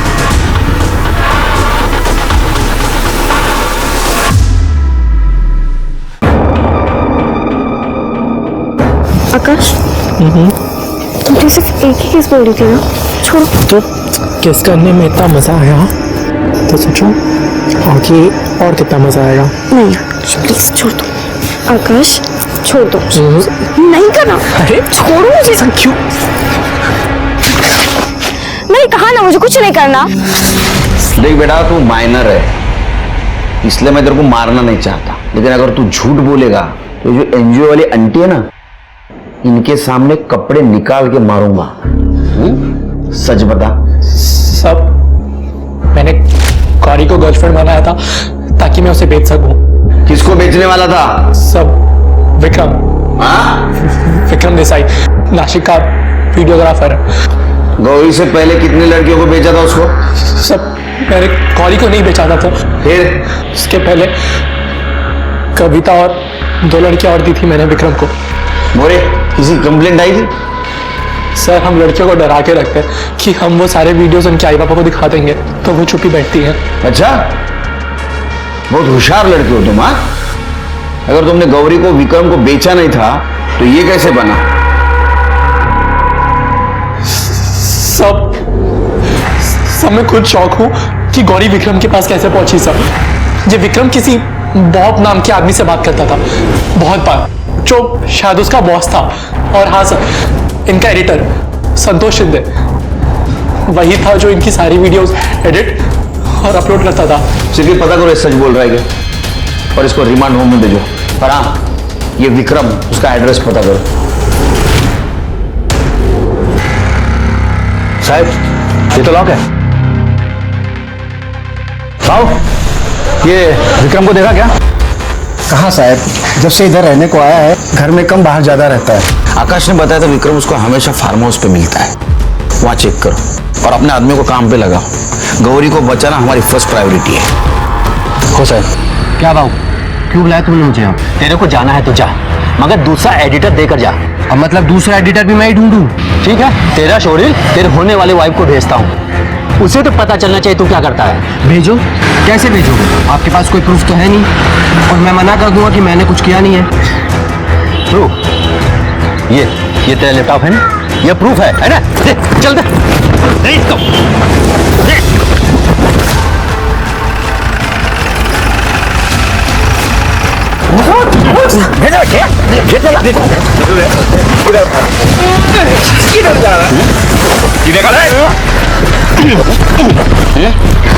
Speaker 9: आकाश, तुझे सिर्फ एक ही केस बोल रही थी ना? छोड़ो।
Speaker 3: तो केस करने में इतना मजा आया, तो सोचो आगे और कितना मजा आएगा।
Speaker 9: नहीं प्लीज छोड़ दो। आकाश छोड़ दो। नहीं करना।
Speaker 3: अरे
Speaker 9: छोड़ो मुझे।
Speaker 3: क्यों?
Speaker 2: मैंने कहा ना मुझे कुछ नहीं करना।
Speaker 4: देख बेटा, तू माइनर है, इसलिए मैं तेरे को मारना नहीं चाहता, लेकिन अगर तू झूठ बोलेगा तो जो एनजीओ वाली आंटी है ना, इनके सामने कपड़े निकाल के मारूंगा। सच बता।
Speaker 7: सब मैंने गौरी को गर्लफ्रेंड बनाया था ताकि मैं उसे बेच सकूं।
Speaker 4: किसको बेचने वाला था?
Speaker 7: सब विक्रम।
Speaker 4: हाँ?
Speaker 7: विक्रम देसाई नासिक का वीडियोग्राफर।
Speaker 4: गौरी से पहले कितने लड़कियों को बेचा था उसको?
Speaker 7: सब मैंने गौरी को नहीं बेचा था।
Speaker 4: फिर
Speaker 7: इसके पहले कविता और 2 लड़कियां और दी थी मैंने विक्रम को।
Speaker 4: मोरे किसी कंप्लेंट आई थी?
Speaker 7: सर हम लड़कियों को डरा के रखते हैं कि हम वो सारे वीडियोस उनके आई पापा को दिखा देंगे तो वो चुप ही बैठती हैं।
Speaker 4: अच्छा, बहुत होशियार लड़की हो तुम। हाँ, अगर तुमने गौरी को विक्रम को बेचा नहीं था तो ये कैसे बना?
Speaker 7: सब मैं खुद शौक हूं कि गौरी विक्रम के पास कैसे पहुंची। सब ये विक्रम किसी बॉब नाम के आदमी से बात करता था बहुत बार, जो शायद उसका बॉस था। और हाँ सर, इनका एडिटर संतोष शिंदे वही था जो इनकी सारी वीडियोस एडिट और अपलोड करता था।
Speaker 4: सिर्फ पता करो ये सच बोल रहा है क्या, और इसको रिमांड होम में भेजो। पर हाँ, ये विक्रम, उसका एड्रेस पता करो।
Speaker 12: साहब ये तो लॉक है। आओ, ये विक्रम को देखा क्या?
Speaker 3: कहाँ साहब, जब से इधर रहने को आया है घर में कम बाहर ज्यादा रहता है।
Speaker 4: आकाश ने बताया था विक्रम उसको हमेशा फार्म हाउस पे मिलता है, वहां चेक करो और अपने आदमी को काम पे लगाओ। गौरी को बचाना हमारी फर्स्ट प्रायोरिटी है।
Speaker 12: हो साहब। क्या बाबू, क्यों बुलाया तुमने मुझे यहाँ? तेरे को जाना है तो जा, मगर दूसरा एडिटर देकर जा। अब मतलब दूसरा एडिटर भी मैं ही ढूंढूं? ठीक है, तेरा शोरील तेरे होने वाले वाइफ को भेजता हूँ, उसे तो पता चलना चाहिए तू क्या करता है। भेजो। कैसे भेजोगे? आपके पास कोई प्रूफ तो है नहीं, और मैं मना कर दूंगा कि मैंने कुछ किया नहीं है। प्रूफ? ये तेरा लैपटॉप है ना, ये प्रूफ है ना? दे, चल दे, दे इसको, दे।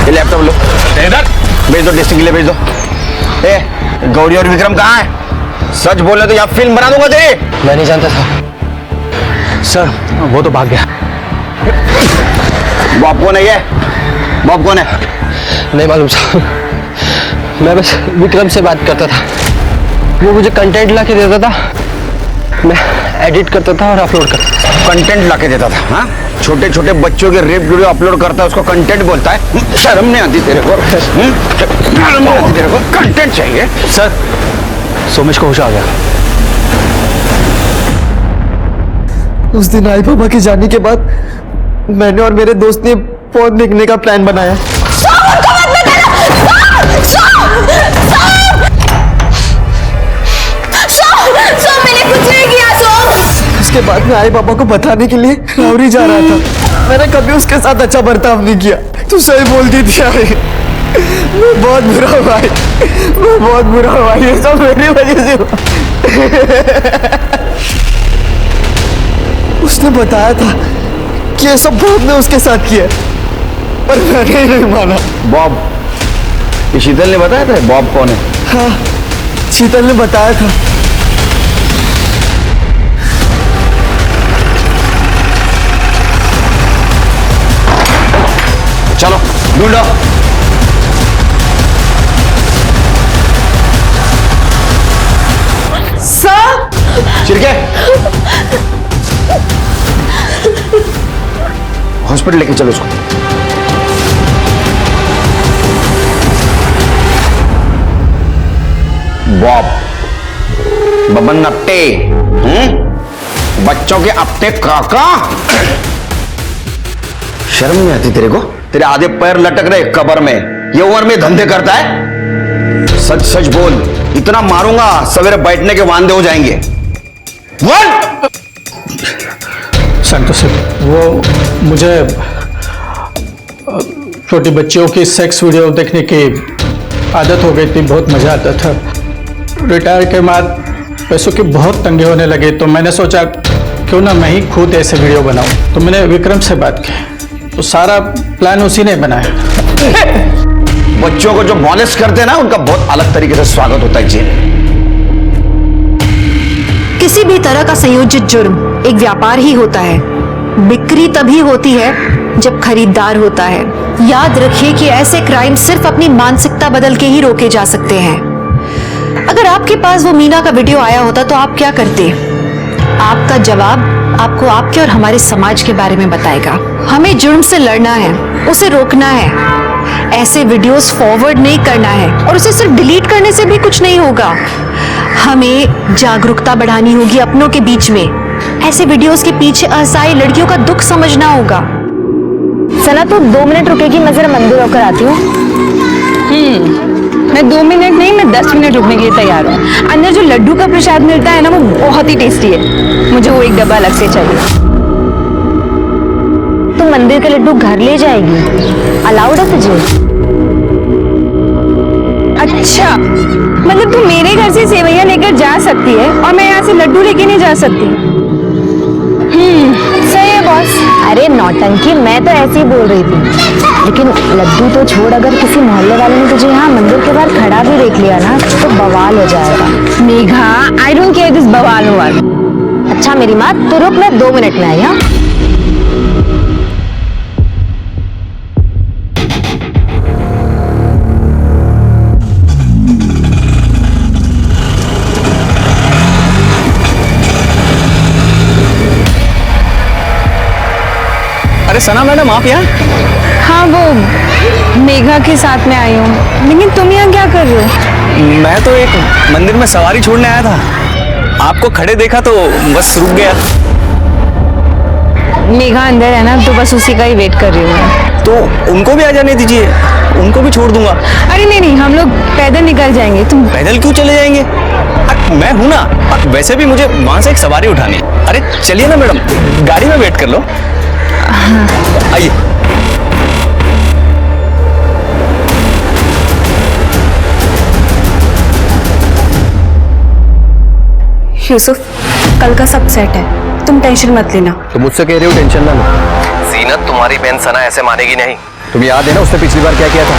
Speaker 4: ये लैपटॉप लो, भेज दो, डिस्ट्रिक्ट के लिए भेज दो। ए, गौरी और विक्रम कहाँ है? सच बोले तो यहाँ फिल्म बना दूंगा तेरी।
Speaker 12: मैं नहीं जानता था सर, वो तो भाग गया।
Speaker 4: बॉब कौन है ये? बॉब कौन है?
Speaker 12: नहीं मालूम साहब, मैं बस विक्रम से बात करता था, वो मुझे कंटेंट ला के देता था, मैं एडिट करता था और अपलोड करता था।
Speaker 4: कंटेंट ला के देता था? हाँ, छोटे छोटे बच्चों के रेप वीडियो अपलोड करता है, उसको कंटेंट बोलता है? शर्म नहीं आती तेरे को? शर्म नहीं आती तेरे को? कंटेंट चाहिए?
Speaker 12: सर, सोमेश को होश आ गया।
Speaker 3: उस दिन आई पापा के जाने के बाद मैंने और मेरे दोस्त ने फोन देखने का प्लान बनाया।
Speaker 2: मैंने कुछ नहीं किया।
Speaker 3: उसके बाद में आई पापा को बताने के लिए रावरी जा रहा था। मैंने कभी उसके साथ अच्छा बर्ताव नहीं किया। तू सही बोलती थी यार, मैं बहुत बुरा हुआ, मैं बहुत बुरा हुआ, ये सब मेरी वजह से हुआ। उसने बताया था कि ये सब बॉब ने उसके साथ किया, पर मैंने ही नहीं माना।
Speaker 4: बॉब? ये शीतल ने बताया था बॉब कौन है?
Speaker 3: हाँ, शीतल ने बताया था।
Speaker 4: चलो ढूंढो।
Speaker 2: सर,
Speaker 4: चिरके हॉस्पिटल लेके चलो उसको। बॉब, बबन अपटे, बच्चों के अपने काका। शर्म नहीं आती तेरे को? तेरे आधे पैर लटक रहे कब्र में, ये उम्र में धंधे करता है? सच सच बोल, इतना मारूंगा सवेरे बैठने के वांदे हो जाएंगे।
Speaker 7: संतोष, वो मुझे छोटी बच्चियों की सेक्स वीडियो देखने की आदत हो गई थी, बहुत मजा आता था। रिटायर के बाद पैसों की बहुत तंगी होने लगी, तो मैंने सोचा क्यों ना मैं ही खुद ऐसे वीडियो बनाऊं। तो मैंने विक्रम से बात की, तो सारा प्लान उसी ने बनाया।
Speaker 4: बच्चों को जो मॉलेस्ट करते हैं ना, उनका बहुत अलग तरीके से स्वागत होता है जेल।
Speaker 1: किसी भी तरह का संयोजित जुर्म एक व्यापार ही होता है। बिक्री तभी होती है जब खरीदार होता है। याद रखिए कि ऐसे क्राइम सिर्फ अपनी मानसिकता बदल के ही रोके जा सकते हैं। अगर आपके पास वो मीना का वीडियो आया होता तो आप क्या करते? आपका जवाब आपको आपके और हमारे समाज के बारे में बताएगा। हमें जुर्म से लड़ना है, उसे रोकना है। ऐसे वीडियोस फॉरवर्ड नहीं करना है और उसे सिर्फ डिलीट करने से भी कुछ नहीं होगा। हमें जागरूकता बढ़ानी होगी अपनों के बीच में। ऐसे वीडियोस के पीछे असहाय लड़कियों का दुख समझना होगा।
Speaker 2: सना तू 2 मिनट रुकेगी, मैं जरा मंदिर होकर आती हूँ।
Speaker 8: मैं 2 मिनट नहीं, मैं 10 मिनट रुकने के लिए तैयार हूँ। अंदर जो लड्डू का प्रसाद मिलता है ना, वो बहुत ही टेस्टी है। मुझे वो एक डब्बा अलग से चाहिए।
Speaker 2: तू मंदिर के लड्डू घर ले जाएगी? अलाउड है तुझे?
Speaker 8: अच्छा, मतलब तू मेरे घर से सेवैयां लेकर जा सकती है और मैं यहाँ से लड्डू लेके नहीं जा सकती?
Speaker 2: सही है बॉस। अरे नौटंकी, मैं तो ऐसे ही बोल रही थी। लेकिन लड्डू तो छोड़, अगर किसी मोहल्ले वाले ने तुझे यहाँ मंदिर के बाहर खड़ा भी देख लिया ना तो बवाल हो जाएगा।
Speaker 8: Megha, I don't care this बवाल हुआ।
Speaker 2: अच्छा मेरी माँ, तू रुक, मैं 2 मिनट में आई। हाँ
Speaker 12: अरे सना मैडम, आप यहाँ?
Speaker 8: हाँ, वो मेघा के साथ में आई हूँ। लेकिन तुम यहाँ क्या कर रहे हो?
Speaker 12: मैं तो एक मंदिर में सवारी छोड़ने आया था। आपको खड़े देखा तो बस रुक गया।
Speaker 8: मेघा अंदर है ना, तो बस उसी का ही वेट कर रही हूँ।
Speaker 12: तो उनको भी आ जाने दीजिए, उनको भी छोड़ दूंगा।
Speaker 8: अरे नहीं, हम लोग पैदल निकल जाएंगे। तुम
Speaker 12: पैदल क्यों चले जाएंगे? मैं हूं ना। वैसे भी मुझे वहां से एक सवारी उठानी है। अरे चलिए ना मैडम, गाड़ी में वेट कर लो। आइए।
Speaker 9: यूसुफ, कल का सब सेट है, तुम टेंशन मत लेना।
Speaker 12: तो मुझसे कह रही हो टेंशन ना लो। जीनत, तुम्हारी बहन सना ऐसे मानेगी नहीं। तुम्हें याद है ना उसने पिछली बार क्या किया था?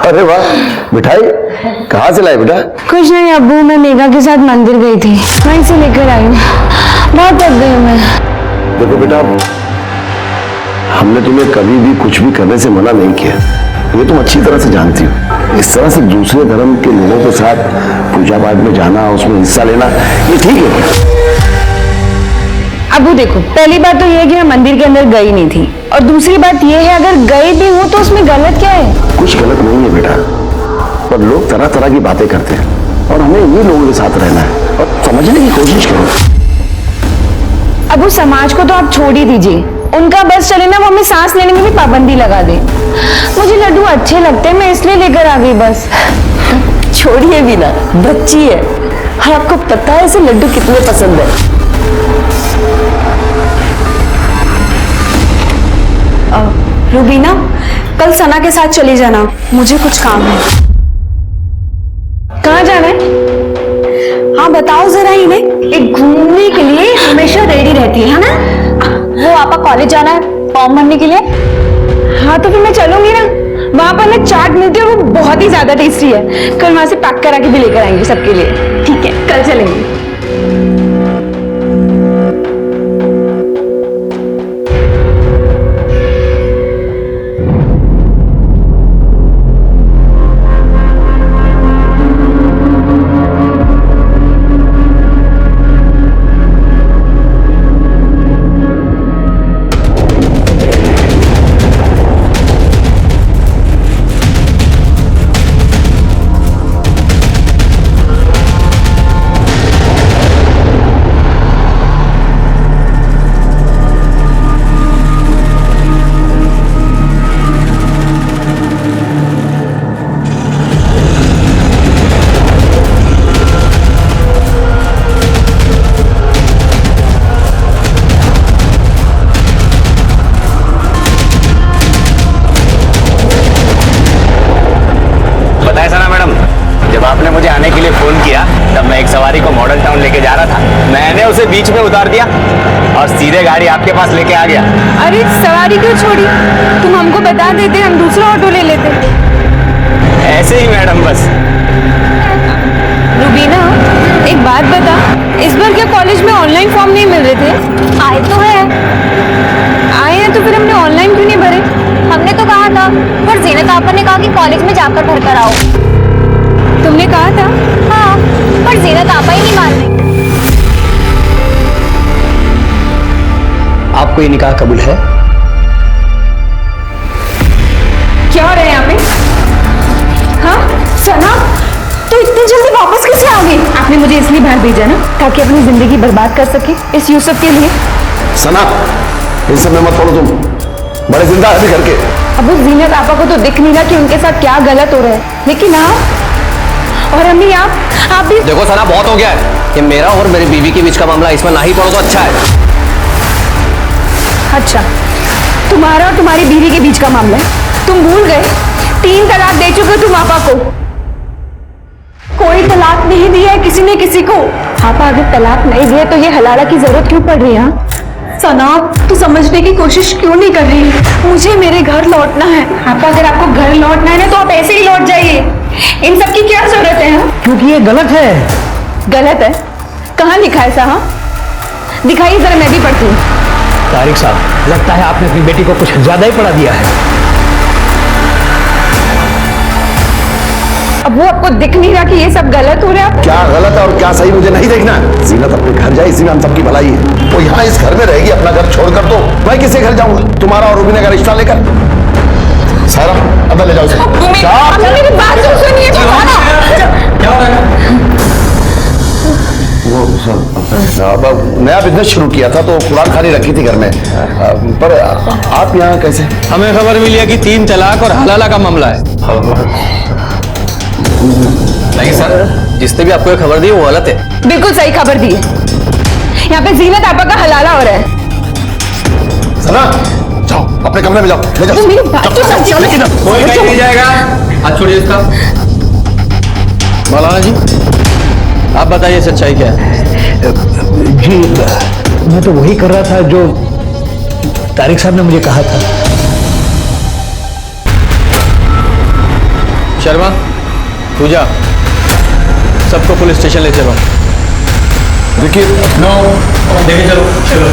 Speaker 4: अरे वाह, मिठाई कहाँ से लाए बेटा?
Speaker 2: कुछ नहीं अब्बू, मैं मेघा के साथ मंदिर गई थी, वहीं से लेकर आई हूँ। बहुत थक गई हूँ मैं।
Speaker 4: देखो बेटा, हमने तुम्हें कभी भी कुछ भी करने से मना नहीं किया। ये तुम अच्छी तरह से जानती हो। इस तरह से दूसरे धर्म के लोगों के साथ पूजा पाठ में जाना, उसमें हिस्सा लेना, ये ठीक है।
Speaker 8: अबू देखो, पहली बात तो ये है कि मैं मंदिर के अंदर गई नहीं थी, और दूसरी बात ये है अगर गई भी हूँ तो उसमें गलत क्या है?
Speaker 4: कुछ गलत नहीं है बेटा, पर लोग तरह तरह की बातें करते हैं और हमें इन्हीं लोगों के साथ रहना है और समझने की कोशिश करो।
Speaker 8: अबू समाज को तो आप छोड़ ही दीजिए, उनका बस चले ना वो हमें सांस लेने में भी पाबंदी लगा दे। मुझे लड्डू अच्छे लगते हैं, मैं इसलिए लेकर आ गई बस। छोड़िए भी ना, बच्ची है और आपको पता है इसे लड्डू कितने पसंद है।
Speaker 9: रूबीना, कल सना के साथ चली जाना, मुझे कुछ काम है।
Speaker 8: कहाँ जाना है?
Speaker 9: हाँ बताओ जरा इन्हें।
Speaker 2: एक घूमने के लिए हमेशा रेडी रहती है ना? वो आपा कॉलेज जाना है फॉर्म भरने के लिए।
Speaker 8: हाँ तो फिर मैं चलूंगी ना, वहां पर ना चाट मिलती है और वो बहुत ही ज्यादा टेस्टी है। कल वहां से पैक करा के भी लेकर आएंगे सबके लिए। ठीक है, कल चलेंगे।
Speaker 12: मैंने उसे बीच में उतार दिया और सीधे गाड़ी आपके पास लेके आ गया।
Speaker 9: अरे सवारी क्यों छोड़ी? तुम हमको बता देते, हम दूसरा ऑटो ले लेते।
Speaker 12: ऐसे ही मैडम बस।
Speaker 9: रुबीना, एक बात बता, इस बार क्या कॉलेज में ऑनलाइन फॉर्म नहीं मिल रहे थे?
Speaker 2: आए तो है।
Speaker 9: आए हैं तो फिर हमने ऑनलाइन क्यों नहीं भरे?
Speaker 2: हमने तो कहा था, पर जीनत आपा ने कहा कि कॉलेज में जाकर भर कर आओ।
Speaker 9: तुमने कहा था?
Speaker 2: हाँ, पर जीनत आपा ही नहीं मान रही।
Speaker 12: आपको ये निकाह कबूल है?
Speaker 9: क्या हो रहा है यहाँ पे? हाँ सना, तो इतनी जल्दी वापस कैसे आ गई? आपने मुझे इसलिए बाहर भेजा ना, ताकि अपनी जिंदगी बर्बाद कर सके इस यूसुफ के लिए।
Speaker 4: सना, इन सब में मत पड़ो तुम, बड़े जिंदा है घर के।
Speaker 9: अब उस जीनत आपा को तो दिख नहीं रहा कि उनके साथ क्या गलत हो रहा है, लेकिन आप और अम्मी आप भी।
Speaker 12: देखो सना, बहुत हो गया है। ये मेरा और मेरी बीवी के बीच का मामला, इसमें ना ही पड़ो तो अच्छा है।
Speaker 9: अच्छा, तुम्हारा और तुम्हारी बीवी के बीच का मामला है? तुम भूल गए 3 तलाक दे चुके हो तुम आपा को। कोई तलाक नहीं दिया है किसी ने किसी को। आपा अगर तलाक नहीं दिए तो ये हलाला की जरूरत क्यों पड़ रही है? सना, तू समझने की कोशिश क्यों नहीं कर रही? मुझे मेरे घर लौटना है। आपा, अगर आपको घर लौटना है ना तो आप ऐसे ही लौट जाइए। इन सब की क्या जरूरत है?
Speaker 3: क्योंकि ये गलत है।
Speaker 9: गलत है? कहाँ लिखा है साहब? दिखाइए जरा, मैं भी पढ़ती हूँ।
Speaker 3: तारिक साहब, लगता है आपने अपनी बेटी को कुछ ज्यादा ही पढ़ा दिया है।
Speaker 9: अब वो आपको दिख नहीं रहा कि ये सब गलत हो रहा है?
Speaker 4: क्या गलत है और क्या सही मुझे नहीं देखना। जीनत अपने घर जाए, इसी में हम सबकी भलाई है। वो यहाँ इस घर में रहेगी, अपना घर छोड़कर तो मैं किसी घर जाऊंगा? तुम्हारा और रुबीना का रिश्ता लेकर। सारा अंदर ले जाओ इसे।
Speaker 9: मेरी बात तो सुनिए।
Speaker 4: वो सब नया बिजनेस शुरू किया था तो कुरान खानी रखी थी घर में। पर आप यहाँ कैसे?
Speaker 12: हमें खबर मिली है कि 3 तलाक और हलाला का मामला है। नहीं सर, जिसने भी आपको ये खबर दी वो गलत है।
Speaker 9: बिल्कुल सही खबर दी है। यहाँ पे जीनत आपा का हलाला हो रहा है।
Speaker 4: सना, जाओ अपने कमरे में जाओ, ले जाओ।
Speaker 9: तो मेरी बात तो समझिए।
Speaker 12: कोई कहीं नहीं जाएगा। हाथ छोड़िए इसका। मौलाना जी, आप बताइए सच्चाई क्या है?
Speaker 3: जी, मैं तो वही कर रहा था जो तारिक साहब ने मुझे कहा था।
Speaker 12: शर्मा, तू जा, सबको पुलिस स्टेशन ले चलो।
Speaker 4: देखिए,
Speaker 12: नो, देखे चलो चलो।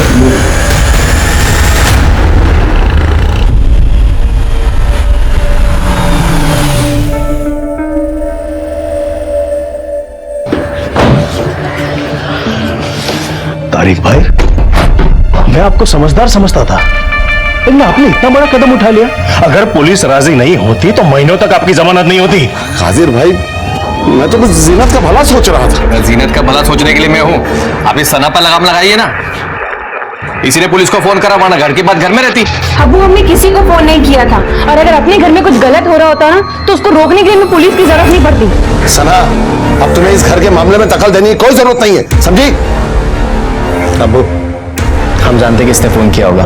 Speaker 3: तारिक भाई, मैं आपको समझदार समझता था, लेकिन आपने इतना बड़ा कदम उठा लिया।
Speaker 6: अगर पुलिस राजी नहीं होती तो महीनों तक आपकी जमानत नहीं होती।
Speaker 4: हाजिर भाई, मैं तो बस जीनत का भला सोच रहा था।
Speaker 10: जीनत का भला सोचने के लिए मैं हूँ। आप इस सना पर लगाम लगाइए ना, इसीने पुलिस को फोन करा, वरना घर के बाद घर में रहती।
Speaker 9: अबू, हमने किसी को फोन नहीं किया था, और अगर अपने घर में कुछ गलत हो रहा होता ना तो उसको रोकने के लिए हमें पुलिस की जरूरत नहीं पड़ती।
Speaker 4: सना, अब तुम्हें इस घर के मामले में दखल देने की कोई जरूरत नहीं है, समझी?
Speaker 7: अबू, हम जानते किसने फोन किया होगा।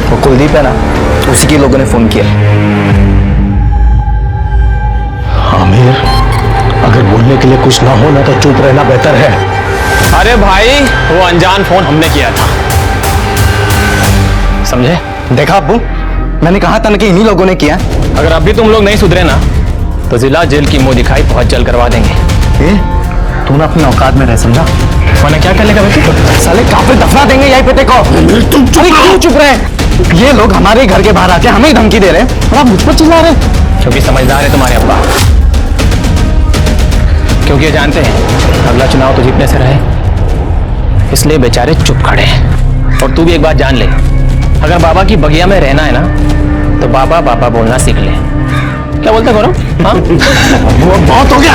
Speaker 7: वो कुलदीप है ना, उसी के लोगों ने फोन किया।
Speaker 3: आमिर, अगर बोलने के लिए कुछ ना हो ना तो चुप रहना बेहतर है।
Speaker 12: अरे भाई, वो अनजान फोन हमने किया था, समझे?
Speaker 7: देखा अब्बू, मैंने कहा था ना कि इन्हीं लोगों ने किया।
Speaker 12: अगर अभी तुम लोग नहीं सुधरे ना तो जिला जेल की मुंह दिखाई बहुत जल्द करवा देंगे।
Speaker 7: तू ना अपनी औकात में रह, समझा?
Speaker 12: वरना क्या कर लेगा बेटी?
Speaker 7: साले काफिर दफना देंगे यही पे को। तुम चुप रहे। ये लोग हमारे घर के बाहर आके हमें ही धमकी दे रहे हैं और आप मुझ पर चिल्ला रहे हैं।
Speaker 12: क्योंकि समझदार है तुम्हारे अब्बा, क्योंकि ये जानते हैं अगला चुनाव तो जीतने से रहे, इसलिए बेचारे चुप खड़े हैं। और तू भी एक बात जान ले, अगर बाबा की बगिया में रहना है ना तो बाबा बाबा बोलना सीख ले। क्या बोलते करो? हाँ?
Speaker 3: वो बहुत हो गया।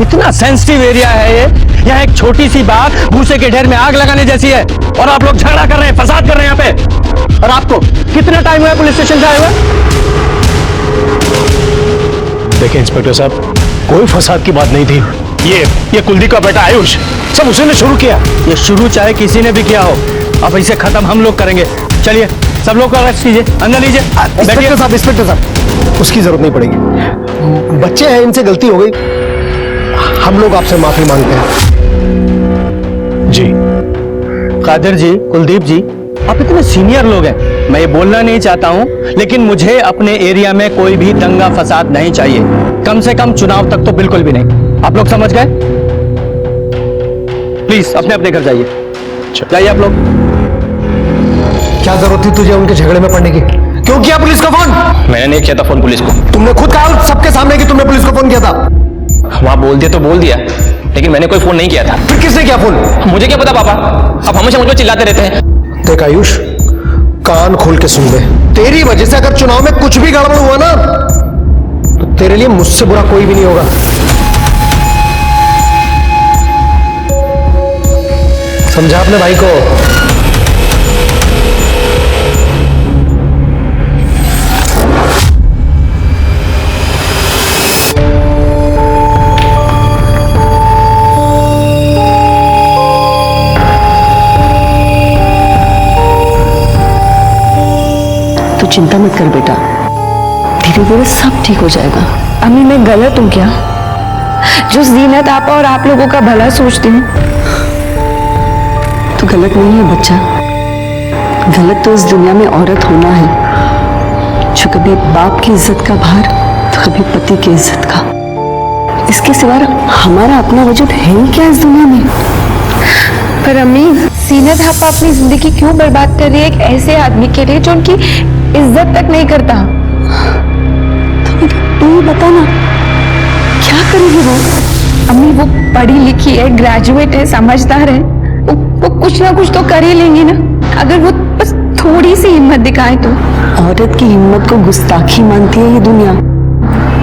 Speaker 12: इतना सेंसिटिव एरिया है ये, यहाँ एक छोटी सी बात भूसे के ढेर में आग लगाने जैसी है, और आप लोग झगड़ा कर रहे हैं, फसाद कर रहे हैं यहाँ पे। और आपको कितना टाइम हुआ पुलिस स्टेशन से आए हुए?
Speaker 6: देखिए इंस्पेक्टर साहब, कोई फसाद की बात नहीं थी। ये कुलदीप का बेटा आयुष, सब उसी ने शुरू किया।
Speaker 12: ये शुरू चाहे किसी ने भी किया हो, अब इसे खत्म हम लोग करेंगे। चलिए सब लोग को अरेस्ट कीजिए, अंदर लीजिए।
Speaker 6: इंस्पेक्टर साहब, उसकी जरूरत नहीं पड़ेगी। बच्चे हैं, इनसे गलती हो गई, हम लोग आपसे माफी मांगते हैं। जी
Speaker 12: कादिर जी, कुलदीप जी, आप इतने सीनियर लोग हैं, मैं ये बोलना नहीं चाहता हूं, लेकिन मुझे अपने एरिया में कोई भी दंगा फसाद नहीं चाहिए, कम से कम चुनाव तक तो बिल्कुल भी नहीं। आप लोग समझ गए? प्लीज अपने अपने घर जाइए, जाइए आप लोग।
Speaker 6: क्या जरूरत थी तुझे उनके झगड़े में पड़ने की? क्यों किया पुलिस को फोन?
Speaker 10: मैंने नहीं किया था फोन पुलिस को।
Speaker 6: तुमने खुद कहा सबके सामने कि तुमने पुलिस को फोन किया था।
Speaker 10: वहां बोल दिया तो बोल दिया, लेकिन मैंने कोई फोन नहीं किया था।
Speaker 6: फिर किसने किया फोन?
Speaker 10: मुझे क्या पता पापा, अब हमेशा मुझ पर चिल्लाते रहते हैं।
Speaker 6: देख आयुष, कान खोल के सुन ले, तेरी वजह से अगर चुनाव में कुछ भी गड़बड़ हुआ ना, तो तेरे लिए मुझसे बुरा कोई भी नहीं होगा। समझा अपने भाई को।
Speaker 9: तू चिंता मत कर बेटा, धीरे धीरे सब ठीक हो जाएगा। अम्मी मैं गलत हूँ क्या? जो जीनत आप और आप लोगों का भला सोचती हूँ। तू गलत नहीं है बच्चा, गलत तो इस दुनिया में औरत होना है, जो कभी बाप की इज्जत का भार तो कभी पति की इज्जत का। इसके सिवा हमारा अपना वजूद है ही क्या इस दुनिया में? पर अम्मी, सीनत आपा अपनी जिंदगी क्यों बर्बाद कर रही है एक ऐसे आदमी के लिए जो उनकी इज्जत तक नहीं करता? तो तू ही बता ना, क्या करेगी वो? अम्मी वो पढ़ी लिखी है, ग्रेजुएट है, समझदार है, वो कुछ ना कुछ तो कर ही लेंगी ना, अगर वो बस थोड़ी सी हिम्मत दिखाए तो। औरत की हिम्मत को गुस्ताखी मानती है ये दुनिया।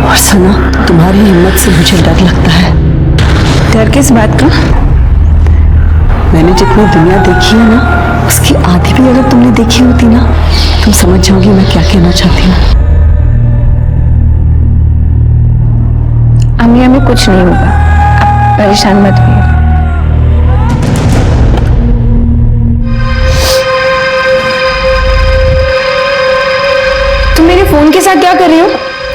Speaker 9: और सना, तुम्हारी हिम्मत से मुझे डर लगता है। डर किस बात का? मैंने जितनी दुनिया देखी है ना, उसकी आधी भी अगर तुमने देखी होती ना, तुम समझ जाओगी मैं क्या कहना चाहती हूँ। अम्मी हमें कुछ नहीं होगा, आप परेशान मत होइए। तुम मेरे फोन के साथ क्या कर रही हो?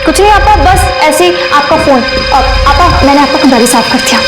Speaker 2: कुछ नहीं आपा, बस ऐसे ही आपका फोन। आपा मैंने आपका कंप्यूटर साफ कर दिया।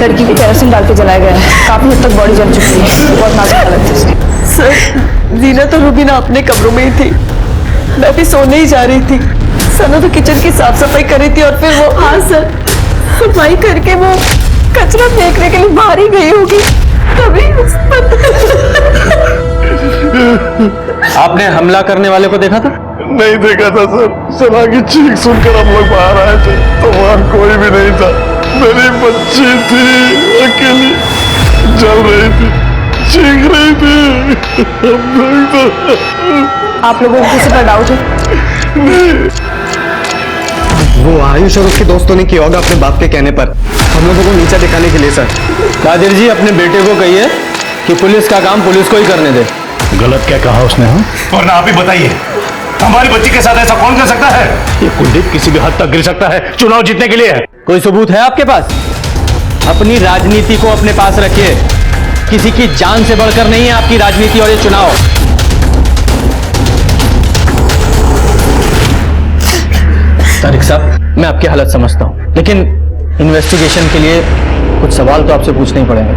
Speaker 9: लड़की को केरोसिन डाल के जलाया गया है, काफी हद तक बॉडी जल चुकी है, बहुत नाजुक हालत है उसकी।
Speaker 8: सर, जीनत और रूबीना अपने कमरों में ही थी, मैं भी सोने ही जा रही थी। सना तो किचन की साफ सफाई कर रही थी और फिर वो, हाँ सर, सफाई करके वो कचरा फेंकने के लिए बाहर ही गई होगी, तभी
Speaker 12: आपने हमला करने वाले को देखा था?
Speaker 6: नहीं देखा था सर, सना की चीख सुनकर हम लोग बाहर आए थे तो वहां कोई भी नहीं था। मेरी बच्ची थी, अकेली जल रही थी, चीख रही थी।
Speaker 9: आप लोगों को किसी पर डाउट है?
Speaker 12: वो आयुष और उसके दोस्तों ने किया होगा अपने बाप के कहने पर, हम लोगों को नीचा दिखाने के लिए। सर कादिर जी, अपने बेटे को कहिए कि पुलिस का काम पुलिस को ही करने दे।
Speaker 6: गलत क्या कहा उसने? हाँ,
Speaker 13: और ना आप ही बताइए, हमारी बच्ची के साथ ऐसा कौन कर सकता है?
Speaker 6: ये कुलदीप किसी भी हद तक गिर सकता है, चुनाव जीतने के लिए है।
Speaker 12: कोई सबूत है आपके पास? अपनी राजनीति को अपने पास रखिए। किसी की जान से बढ़कर नहीं है आपकी राजनीति और ये चुनाव। तारिक साहब, मैं आपकी हालत समझता हूं, लेकिन इन्वेस्टिगेशन के लिए कुछ सवाल तो आपसे पूछने ही पड़ेंगे।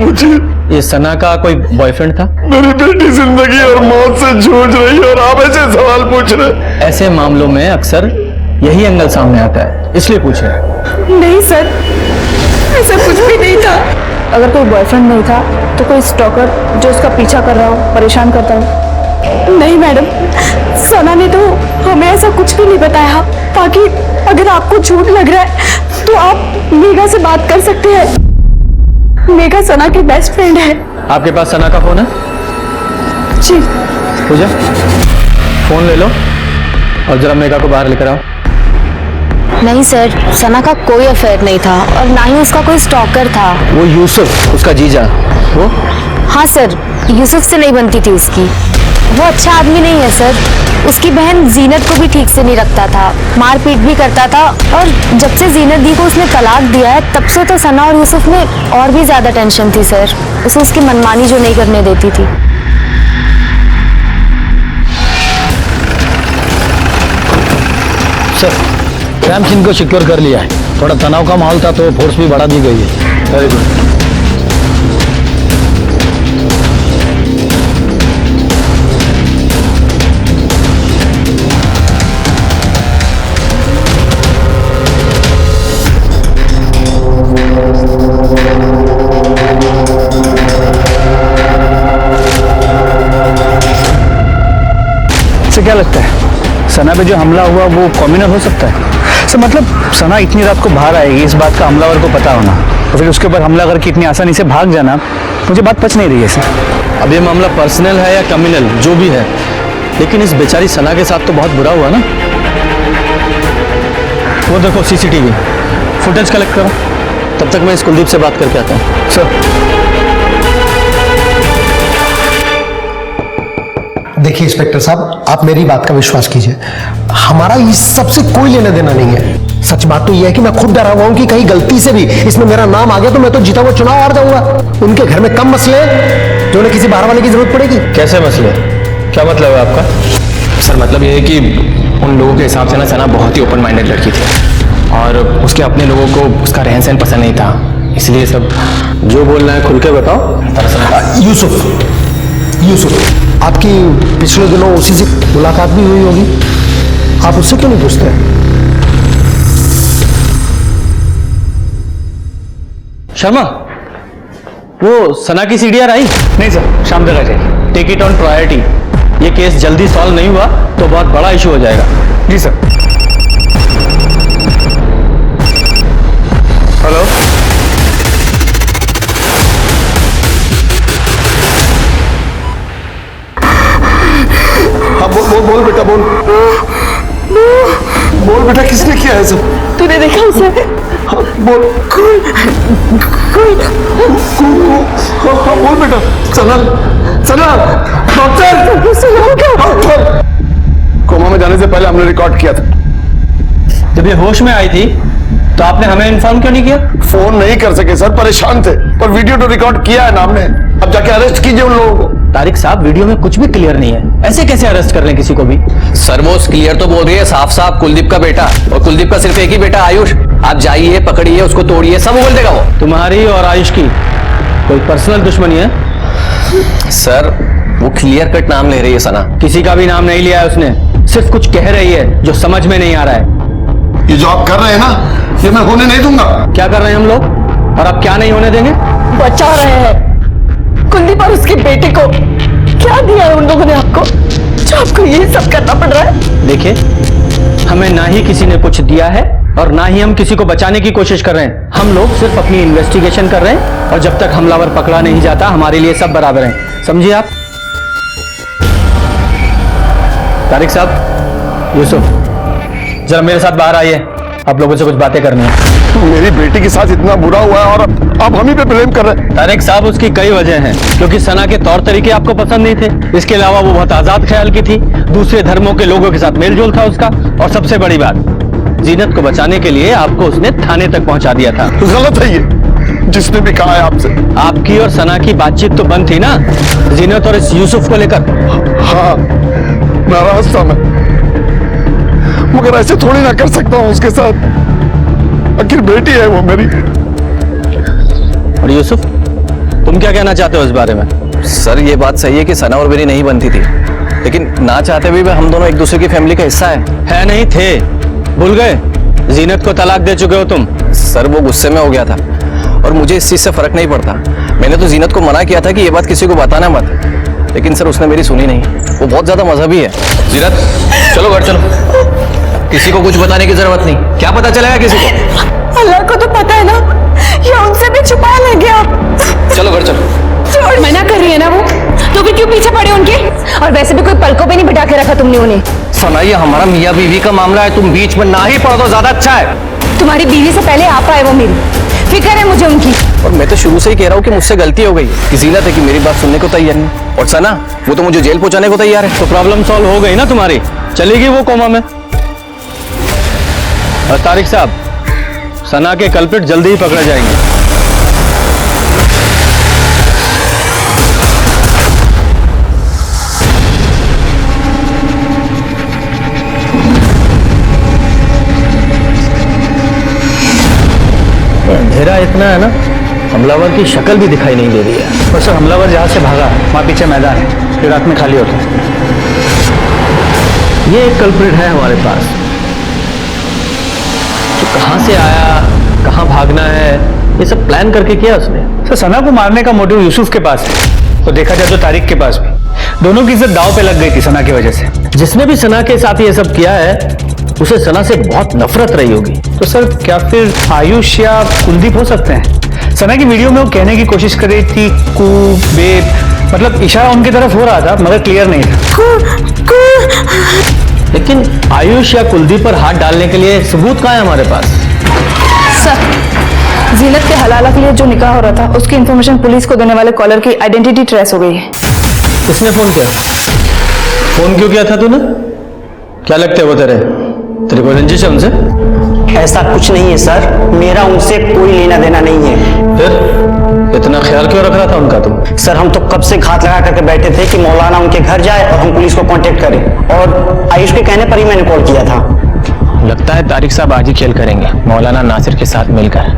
Speaker 13: मुझे
Speaker 12: ये सना का कोई बॉयफ्रेंड था?
Speaker 13: मेरी बेटी जिंदगी और मौत से जूझ रही है और आप ऐसे सवाल पूछ रहे।
Speaker 12: ऐसे मामलों में अक्सर यही एंगल सामने आता है, इसलिए पूछ रहे हैं।
Speaker 9: नहीं सर, ऐसा कुछ भी नहीं था। अगर कोई बॉयफ्रेंड नहीं था तो कोई स्टॉकर जो उसका पीछा कर रहा हो, परेशान करता हो। नहीं मैडम, सना ने तो हमें ऐसा कुछ भी नहीं बताया। बाकी अगर आपको झूठ लग रहा है तो आप मेघा से बात कर सकते हैं। मेघा सना की बेस्ट फ्रेंड है।
Speaker 12: आपके पास सना का फोन है?
Speaker 9: जी।
Speaker 12: पूजा, फोन ले लो और जरा मेघा को बाहर लेकर आओ।
Speaker 2: नहीं सर, सना का कोई अफेयर नहीं था और ना ही उसका कोई स्टॉकर था।
Speaker 12: वो यूसुफ, उसका जीजा, वो?
Speaker 2: हाँ सर, यूसुफ से नहीं बनती थी उसकी। वो अच्छा आदमी नहीं है सर। उसकी बहन जीनत को भी ठीक से नहीं रखता था, मारपीट भी करता था। और जब से जीनत दी को उसने तलाक दिया है तब से तो सना और यूसुफ में और भी ज्यादा टेंशन थी सर। उसे उसकी मनमानी जो नहीं करने देती थी।
Speaker 12: सर, रैम सिंह को सिक्योर कर लिया है। थोड़ा तनाव का माहौल था तो फोर्स भी बढ़ा दी गई है। Very good.
Speaker 3: क्या लगता है सना पे जो हमला हुआ वो कॉम्युनल हो सकता है? सर मतलब सना इतनी रात को बाहर आएगी, इस बात का हमलावर को पता होना, तो फिर उसके ऊपर हमला करके इतनी आसानी से भाग जाना, मुझे बात पच नहीं रही है सर।
Speaker 12: अब ये मामला पर्सनल है या कम्युनल जो भी है, लेकिन इस बेचारी सना के साथ तो बहुत बुरा हुआ ना। वो देखो सीसीटीवी फुटेज कलेक्ट करो, तब तक मैं इस कुलदीप से बात करके आता हूँ। सर,
Speaker 14: देखिए इंस्पेक्टर साहब, आप मेरी बात का विश्वास कीजिए, हमारा इस सबसे कोई लेना देना नहीं है। सच बात तो यह है कि मैं खुद डरा हुआ हूं कि कहीं गलती से भी इसमें मेरा नाम आ गया तो मैं तो जीता हुआ चुनाव हार जाऊंगा। उनके घर में कम मसले हैं जो उन्हें किसी बाहर वाले की जरूरत पड़ेगी।
Speaker 12: कैसे मसले? क्या मतलब है आपका?
Speaker 7: सर मतलब ये है कि उन लोगों के हिसाब से ना सना बहुत ही ओपन माइंडेड लड़की थी और उसके अपने लोगों को उसका रहन सहन पसंद नहीं था, इसलिए सब।
Speaker 12: जो बोलना है खुल के बताओ।
Speaker 14: यूसुफ, आपकी पिछले दिनों उसी से मुलाकात भी हुई होगी, आप उससे क्यों नहीं पूछते?
Speaker 12: शर्मा, वो सना की सीडीआर आई?
Speaker 3: नहीं सर, शाम तक आ जाएगी।
Speaker 12: Take it on priority. ये केस जल्दी सॉल्व नहीं हुआ तो बहुत बड़ा इशू हो जाएगा।
Speaker 3: जी सर।
Speaker 12: हेलो,
Speaker 13: हाँ बोल बेटा, बोल बेटा, किसने किया है सब?
Speaker 9: तूने देखा उसे?
Speaker 13: हाँ, बोल बेटा। सना डॉक्टर, कोमा में जाने से पहले हमने रिकॉर्ड किया था।
Speaker 12: जब ये होश में आई थी तो आपने हमें इन्फॉर्म क्यों नहीं किया?
Speaker 13: फोन नहीं कर सके सर, परेशान थे, पर वीडियो तो रिकॉर्ड किया है ना हमने। अब जाके अरेस्ट कीजिए उन लोगों को।
Speaker 12: तारिक साहब, वीडियो में कुछ भी क्लियर नहीं है, ऐसे कैसे अरेस्ट कर लें किसी को भी?
Speaker 10: सर वो क्लियर तो बोल रही है साफ साफ कुलदीप का बेटा, और कुलदीप का सिर्फ एक ही बेटा आयुष। आप जाइए, पकड़िए उसको, तोड़िए, सब बोल देगा वो।
Speaker 12: तुम्हारी और आयुष की कोई पर्सनल दुश्मनी है?
Speaker 10: सर वो क्लियर कट नाम ले रही है सना।
Speaker 12: किसी का भी नाम नहीं लिया है उसने, सिर्फ कुछ कह रही है जो समझ में नहीं आ रहा है।
Speaker 13: ये जो आप कर रहे हैं ना, ये मैं होने नहीं दूंगा।
Speaker 12: क्या कर रहे हैं हम लोग, और आप क्या नहीं होने देंगे?
Speaker 9: बचा रहे हैं कुलदीप और उसके बेटे को। क्या दिया है उन लोगों ने आपको जो आपको ये सब करना पड़ रहा है?
Speaker 12: देखिए, हमें ना ही किसी ने कुछ दिया है और ना ही हम किसी को बचाने की कोशिश कर रहे हैं। हम लोग सिर्फ अपनी इन्वेस्टिगेशन कर रहे हैं और जब तक हमलावर पकड़ा नहीं जाता हमारे लिए सब बराबर हैं, समझिए आप। तारिक साहब, यूसुफ, जरा मेरे साथ बाहर आइए, आप लोगों से कुछ बातें करनी है।
Speaker 13: मेरी बेटी के साथ इतना बुरा हुआ है और अब हम ही पे ब्लेम कर रहे हैं।
Speaker 12: तारिक साहब, उसकी कई वजह हैं, क्योंकि सना के तौर तरीके आपको पसंद नहीं थे। इसके अलावा वो बहुत आजाद ख्याल की थी, दूसरे धर्मों के लोगों के साथ मेल जोल था उसका, और सबसे बड़ी बात, जीनत को बचाने के लिए आपको उसने थाने तक पहुंचा दिया था।
Speaker 13: गलत है ये, जिसने भी कहा है आपसे।
Speaker 12: आपकी और सना की बातचीत तो बंद थी ना, जीनत और इस यूसुफ को लेकर।
Speaker 13: हाँ, नाराज था मैं, मगर ऐसे थोड़ी ना कर सकता हूं उसके साथ। आखिर बेटी है वो मेरी।
Speaker 12: और यूसुफ, तुम क्या कहना चाहते हो इस बारे में?
Speaker 10: सर ये बात सही है कि सना और मेरी नहीं बनती थी, लेकिन ना चाहते हुए भी हम दोनों एक दूसरे की फैमिली का हिस्सा है
Speaker 12: नहीं थे, भूल गए? जीनत को तलाक दे चुके हो तुम।
Speaker 10: सर वो गुस्से में हो गया था और मुझे इस चीज से फर्क नहीं पड़ता। मैंने तो जीनत को मना किया था कि ये बात किसी को बताना मत, लेकिन सर उसने मेरी सुनी नहीं। वो बहुत ज्यादा मजहबी है।
Speaker 12: जीनत चलो घर चलो, किसी को कुछ बताने की जरूरत नहीं। क्या पता चलेगा किसी को?
Speaker 9: अल्लाह को तो पता है ना, या उनसे भी छुपा लेंगे आप।
Speaker 12: चलो घर चलो।
Speaker 9: मना कर रही है ना वो, तो भी क्यों पीछे पड़े उनके? और वैसे भी कोई पलकों पे नहीं बिठा के रखा तुमने उन्हें।
Speaker 12: सना, ये हमारा मियाँ बीवी का मामला है, तुम बीच में ना ही पढ़ो तो ज्यादा अच्छा है।
Speaker 9: तुम्हारी बीवी से पहले आप आए वो मेरी, फिक्र है मुझे उनकी।
Speaker 10: और मैं तो शुरू से ही कह रहा हूँ कि मुझसे गलती हो गई कि जीनत है कि मेरी बात सुनने को तैयार नहीं, और सना वो तो मुझे जेल पहुंचाने को तैयार है।
Speaker 12: तो प्रॉब्लम सॉल्व हो गई ना तुम्हारी, चलेगी वो कोमा में। और तारिक साहब, सना के कल्प्रिट जल्दी ही पकड़े जाएंगे। अंधेरा इतना है ना, हमलावर की शक्ल भी दिखाई नहीं दे रही है।
Speaker 3: और सर हमलावर जहां से भागा वहां पीछे मैदान है, फिर रात में खाली होता है।
Speaker 12: ये एक कल्प्रिट है हमारे पास, तो कहां से आया, कहां भागना है, ये सब प्लान करके किया उसने।
Speaker 3: सर सना को मारने का मोटिव यूसुफ के पास है, तो देखा जाए तो तारिक के पास भी। दोनों की इज्जत दांव पे लग गई थी सना की वजह से।
Speaker 12: जिसने भी सना के साथ ये सब किया है उसे सना से बहुत नफरत रही होगी।
Speaker 3: तो सर क्या फिर आयुष या कुलदीप हो सकते हैं? सना की वीडियो में वो कहने की कोशिश कर रही थी कू बेब, मतलब इशारा उनकी तरफ हो रहा था मगर क्लियर नहीं था।
Speaker 12: लेकिन आयुष या कुलदीप पर हाथ डालने के लिए सबूत कहाँ है हमारे पास?
Speaker 9: सर, जीनत के हलाला के लिए जो निकाह हो रहा था उसकी इंफॉर्मेशन पुलिस को देने वाले कॉलर की आइडेंटिटी ट्रेस हो गई है।
Speaker 12: किसने फोन किया? फोन क्यों किया था तूने? क्या लगता है वो तेरे को रंजिश है उनसे?
Speaker 15: ऐसा कुछ नहीं है सर, मेरा उनसे कोई लेना देना नहीं है।
Speaker 12: फिर इतना ख्याल क्यों रख रहा था उनका तुम?
Speaker 15: सर हम तो कब से घात लगा करके बैठे थे कि मौलाना उनके घर जाए और हम पुलिस को कांटेक्ट करें, और आयुष के कहने पर ही मैंने कॉल किया था।
Speaker 12: लगता है तारिक साहब आज ही खेल करेंगे मौलाना नासिर के साथ मिलकर।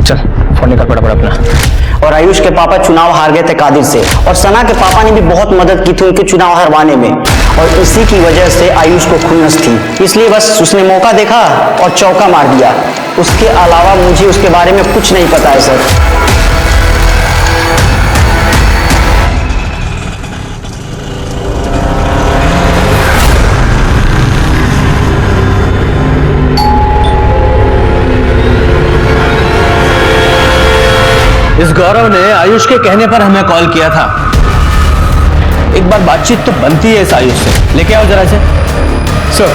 Speaker 12: चल फोन निकाल फटाफट अपना।
Speaker 15: और आयुष के पापा चुनाव हार गए थे कादिर से, और सना के पापा ने भी बहुत मदद की थी उनके चुनाव हरवाने में, और इसी की वजह से आयुष को खुन्नस थी, इसलिए बस उसने मौका देखा और चौका मार दिया। उसके अलावा मुझे उसके बारे में कुछ नहीं पता है सर।
Speaker 12: इस गौरव ने आयुष के कहने पर हमें कॉल किया था। एक बार बातचीत तो बनती है इस आयुष से, लेके आओ जरा से।
Speaker 3: सर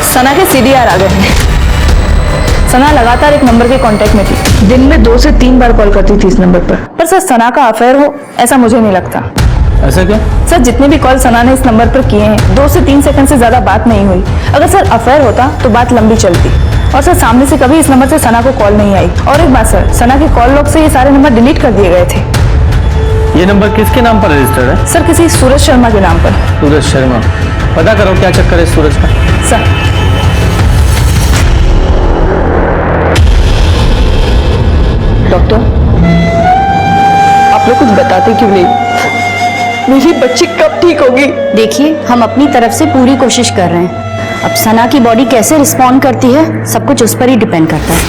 Speaker 9: सना के सीडीआर आ गए हैं। सना लगातार एक नंबर के कांटेक्ट में थी, दिन में 2 से 3 बार कॉल करती थी इस नंबर पर सर सना का अफेयर हो ऐसा मुझे नहीं लगता।
Speaker 12: ऐसा क्या?
Speaker 9: सर जितने भी कॉल सना ने इस नंबर पर किए हैं 2 से 3 सेकंड से ज्यादा बात नहीं हुई। अगर सर अफेयर होता तो बात लंबी चलती, और सर सामने से कभी इस नंबर से सना को कॉल नहीं आई। और एक बात सर, सना के कॉल लॉग से ये सारे नंबर डिलीट कर दिए गए थे।
Speaker 12: ये नंबर किसके नाम पर रजिस्टर्ड है?
Speaker 9: सर किसी सूरज शर्मा के नाम पर।
Speaker 12: सूरज शर्मा, पता करो क्या चक्कर है सूरज का।
Speaker 9: सर डॉक्टर, आप लोग कुछ बताते क्यों नहीं? मेरी बच्ची कब ठीक होगी?
Speaker 2: देखिए हम अपनी तरफ से पूरी कोशिश कर रहे हैं, अब सना की बॉडी कैसे रिस्पॉन्ड करती है सब कुछ उस पर ही डिपेंड करता है।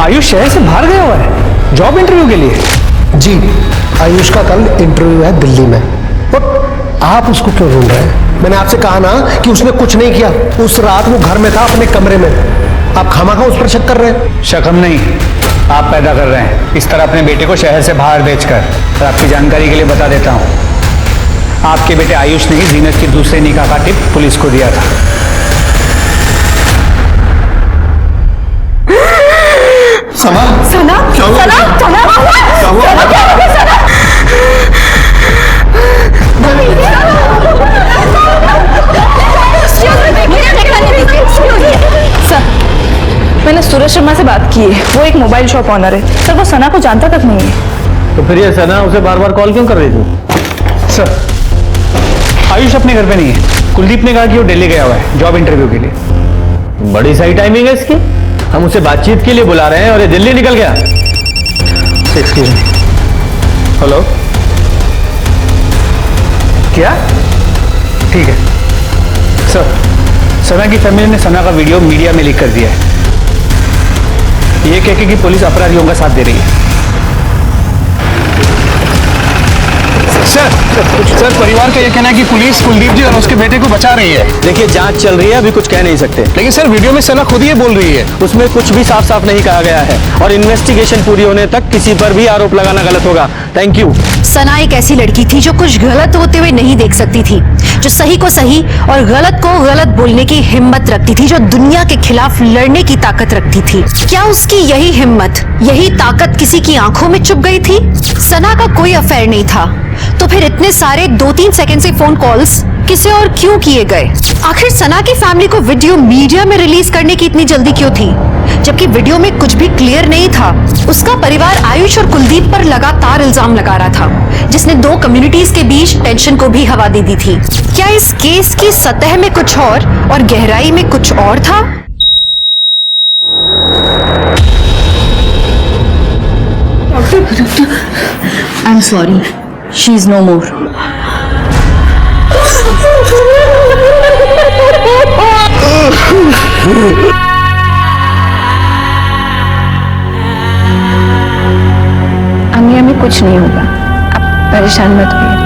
Speaker 3: आयुष शहर से बाहर गया हुआ है जॉब इंटरव्यू के लिए।
Speaker 14: जी, आयुष का कल इंटरव्यू है दिल्ली में। और आप उसको क्यों ढूंढ रहे हैं? मैंने आपसे कहा ना कि उसने कुछ नहीं किया, उस रात वो घर में था अपने कमरे में। आप खामखा उस पर शक कर रहे हैं।
Speaker 3: शक हम नहीं, आप पैदा कर रहे हैं, इस तरह अपने बेटे को शहर से बाहर भेजकर। और आपकी जानकारी के लिए बता देता हूं, आपके बेटे आयुष ने ही जीनत की दूसरे निकाह का टिप पुलिस को दिया था।
Speaker 13: सना
Speaker 9: सना
Speaker 13: क्या हुआ?
Speaker 9: सना सना
Speaker 13: क्या हुआ?
Speaker 9: सना क्या हो गया सना? सर, मैंने सूरज शर्मा से बात की है। वो एक मोबाइल शॉप ऑनर है सर। वो सना को जानता तक नहीं है।
Speaker 12: तो फिर ये सना उसे बार बार कॉल क्यों कर रही थी?
Speaker 3: सर, आयुष अपने घर पे नहीं है। कुलदीप ने कहा कि वो दिल्ली गया हुआ है जॉब इंटरव्यू के लिए।
Speaker 12: बड़ी सही टाइमिंग है इसकी। हम उसे बातचीत के लिए बुला रहे हैं और ये दिल्ली निकल गया।
Speaker 3: Excuse me. हेलो, क्या? ठीक है सर। सना की फैमिली ने सना का वीडियो मीडिया में लीक कर दिया है, ये कह के कि पुलिस अपराधियों का साथ दे रही है। सर, परिवार का ये कहना है कि पुलिस कुलदीप जी और उसके बेटे को बचा रही है।
Speaker 12: देखिए जांच चल रही है, अभी कुछ कह नहीं सकते।
Speaker 3: लेकिन सर, वीडियो में सना खुद ये बोल रही है।
Speaker 12: उसमें कुछ भी साफ साफ नहीं कहा गया है और इन्वेस्टिगेशन पूरी होने तक किसी पर भी आरोप लगाना गलत होगा। Thank you.
Speaker 1: सना एक ऐसी लड़की थी जो कुछ गलत होते हुए नहीं देख सकती थी, जो सही को सही और गलत को गलत बोलने की हिम्मत रखती थी, जो दुनिया के खिलाफ लड़ने की ताकत रखती थी। क्या उसकी यही हिम्मत, यही ताकत किसी की आंखों में चुभ गई थी? सना का कोई अफेयर नहीं था, तो फिर इतने सारे 2-3 सेकंड से फोन कॉल्स किसे और क्यों किए गए? आखिर सना की फैमिली को वीडियो मीडिया में रिलीज करने की इतनी जल्दी क्यों थी, जबकि वीडियो में कुछ भी क्लियर नहीं था? उसका परिवार आयुष और कुलदीप पर लगातार इल्जाम लगा रहा था, जिसने 2 कम्युनिटीज के बीच टेंशन को भी हवा दे दी थी। क्या इस केस की सतह में कुछ और गहराई में कुछ और था?
Speaker 9: I am sorry, she is no more. अम्मी अम्मी कुछ नहीं होगा, आप परेशान मत होइए।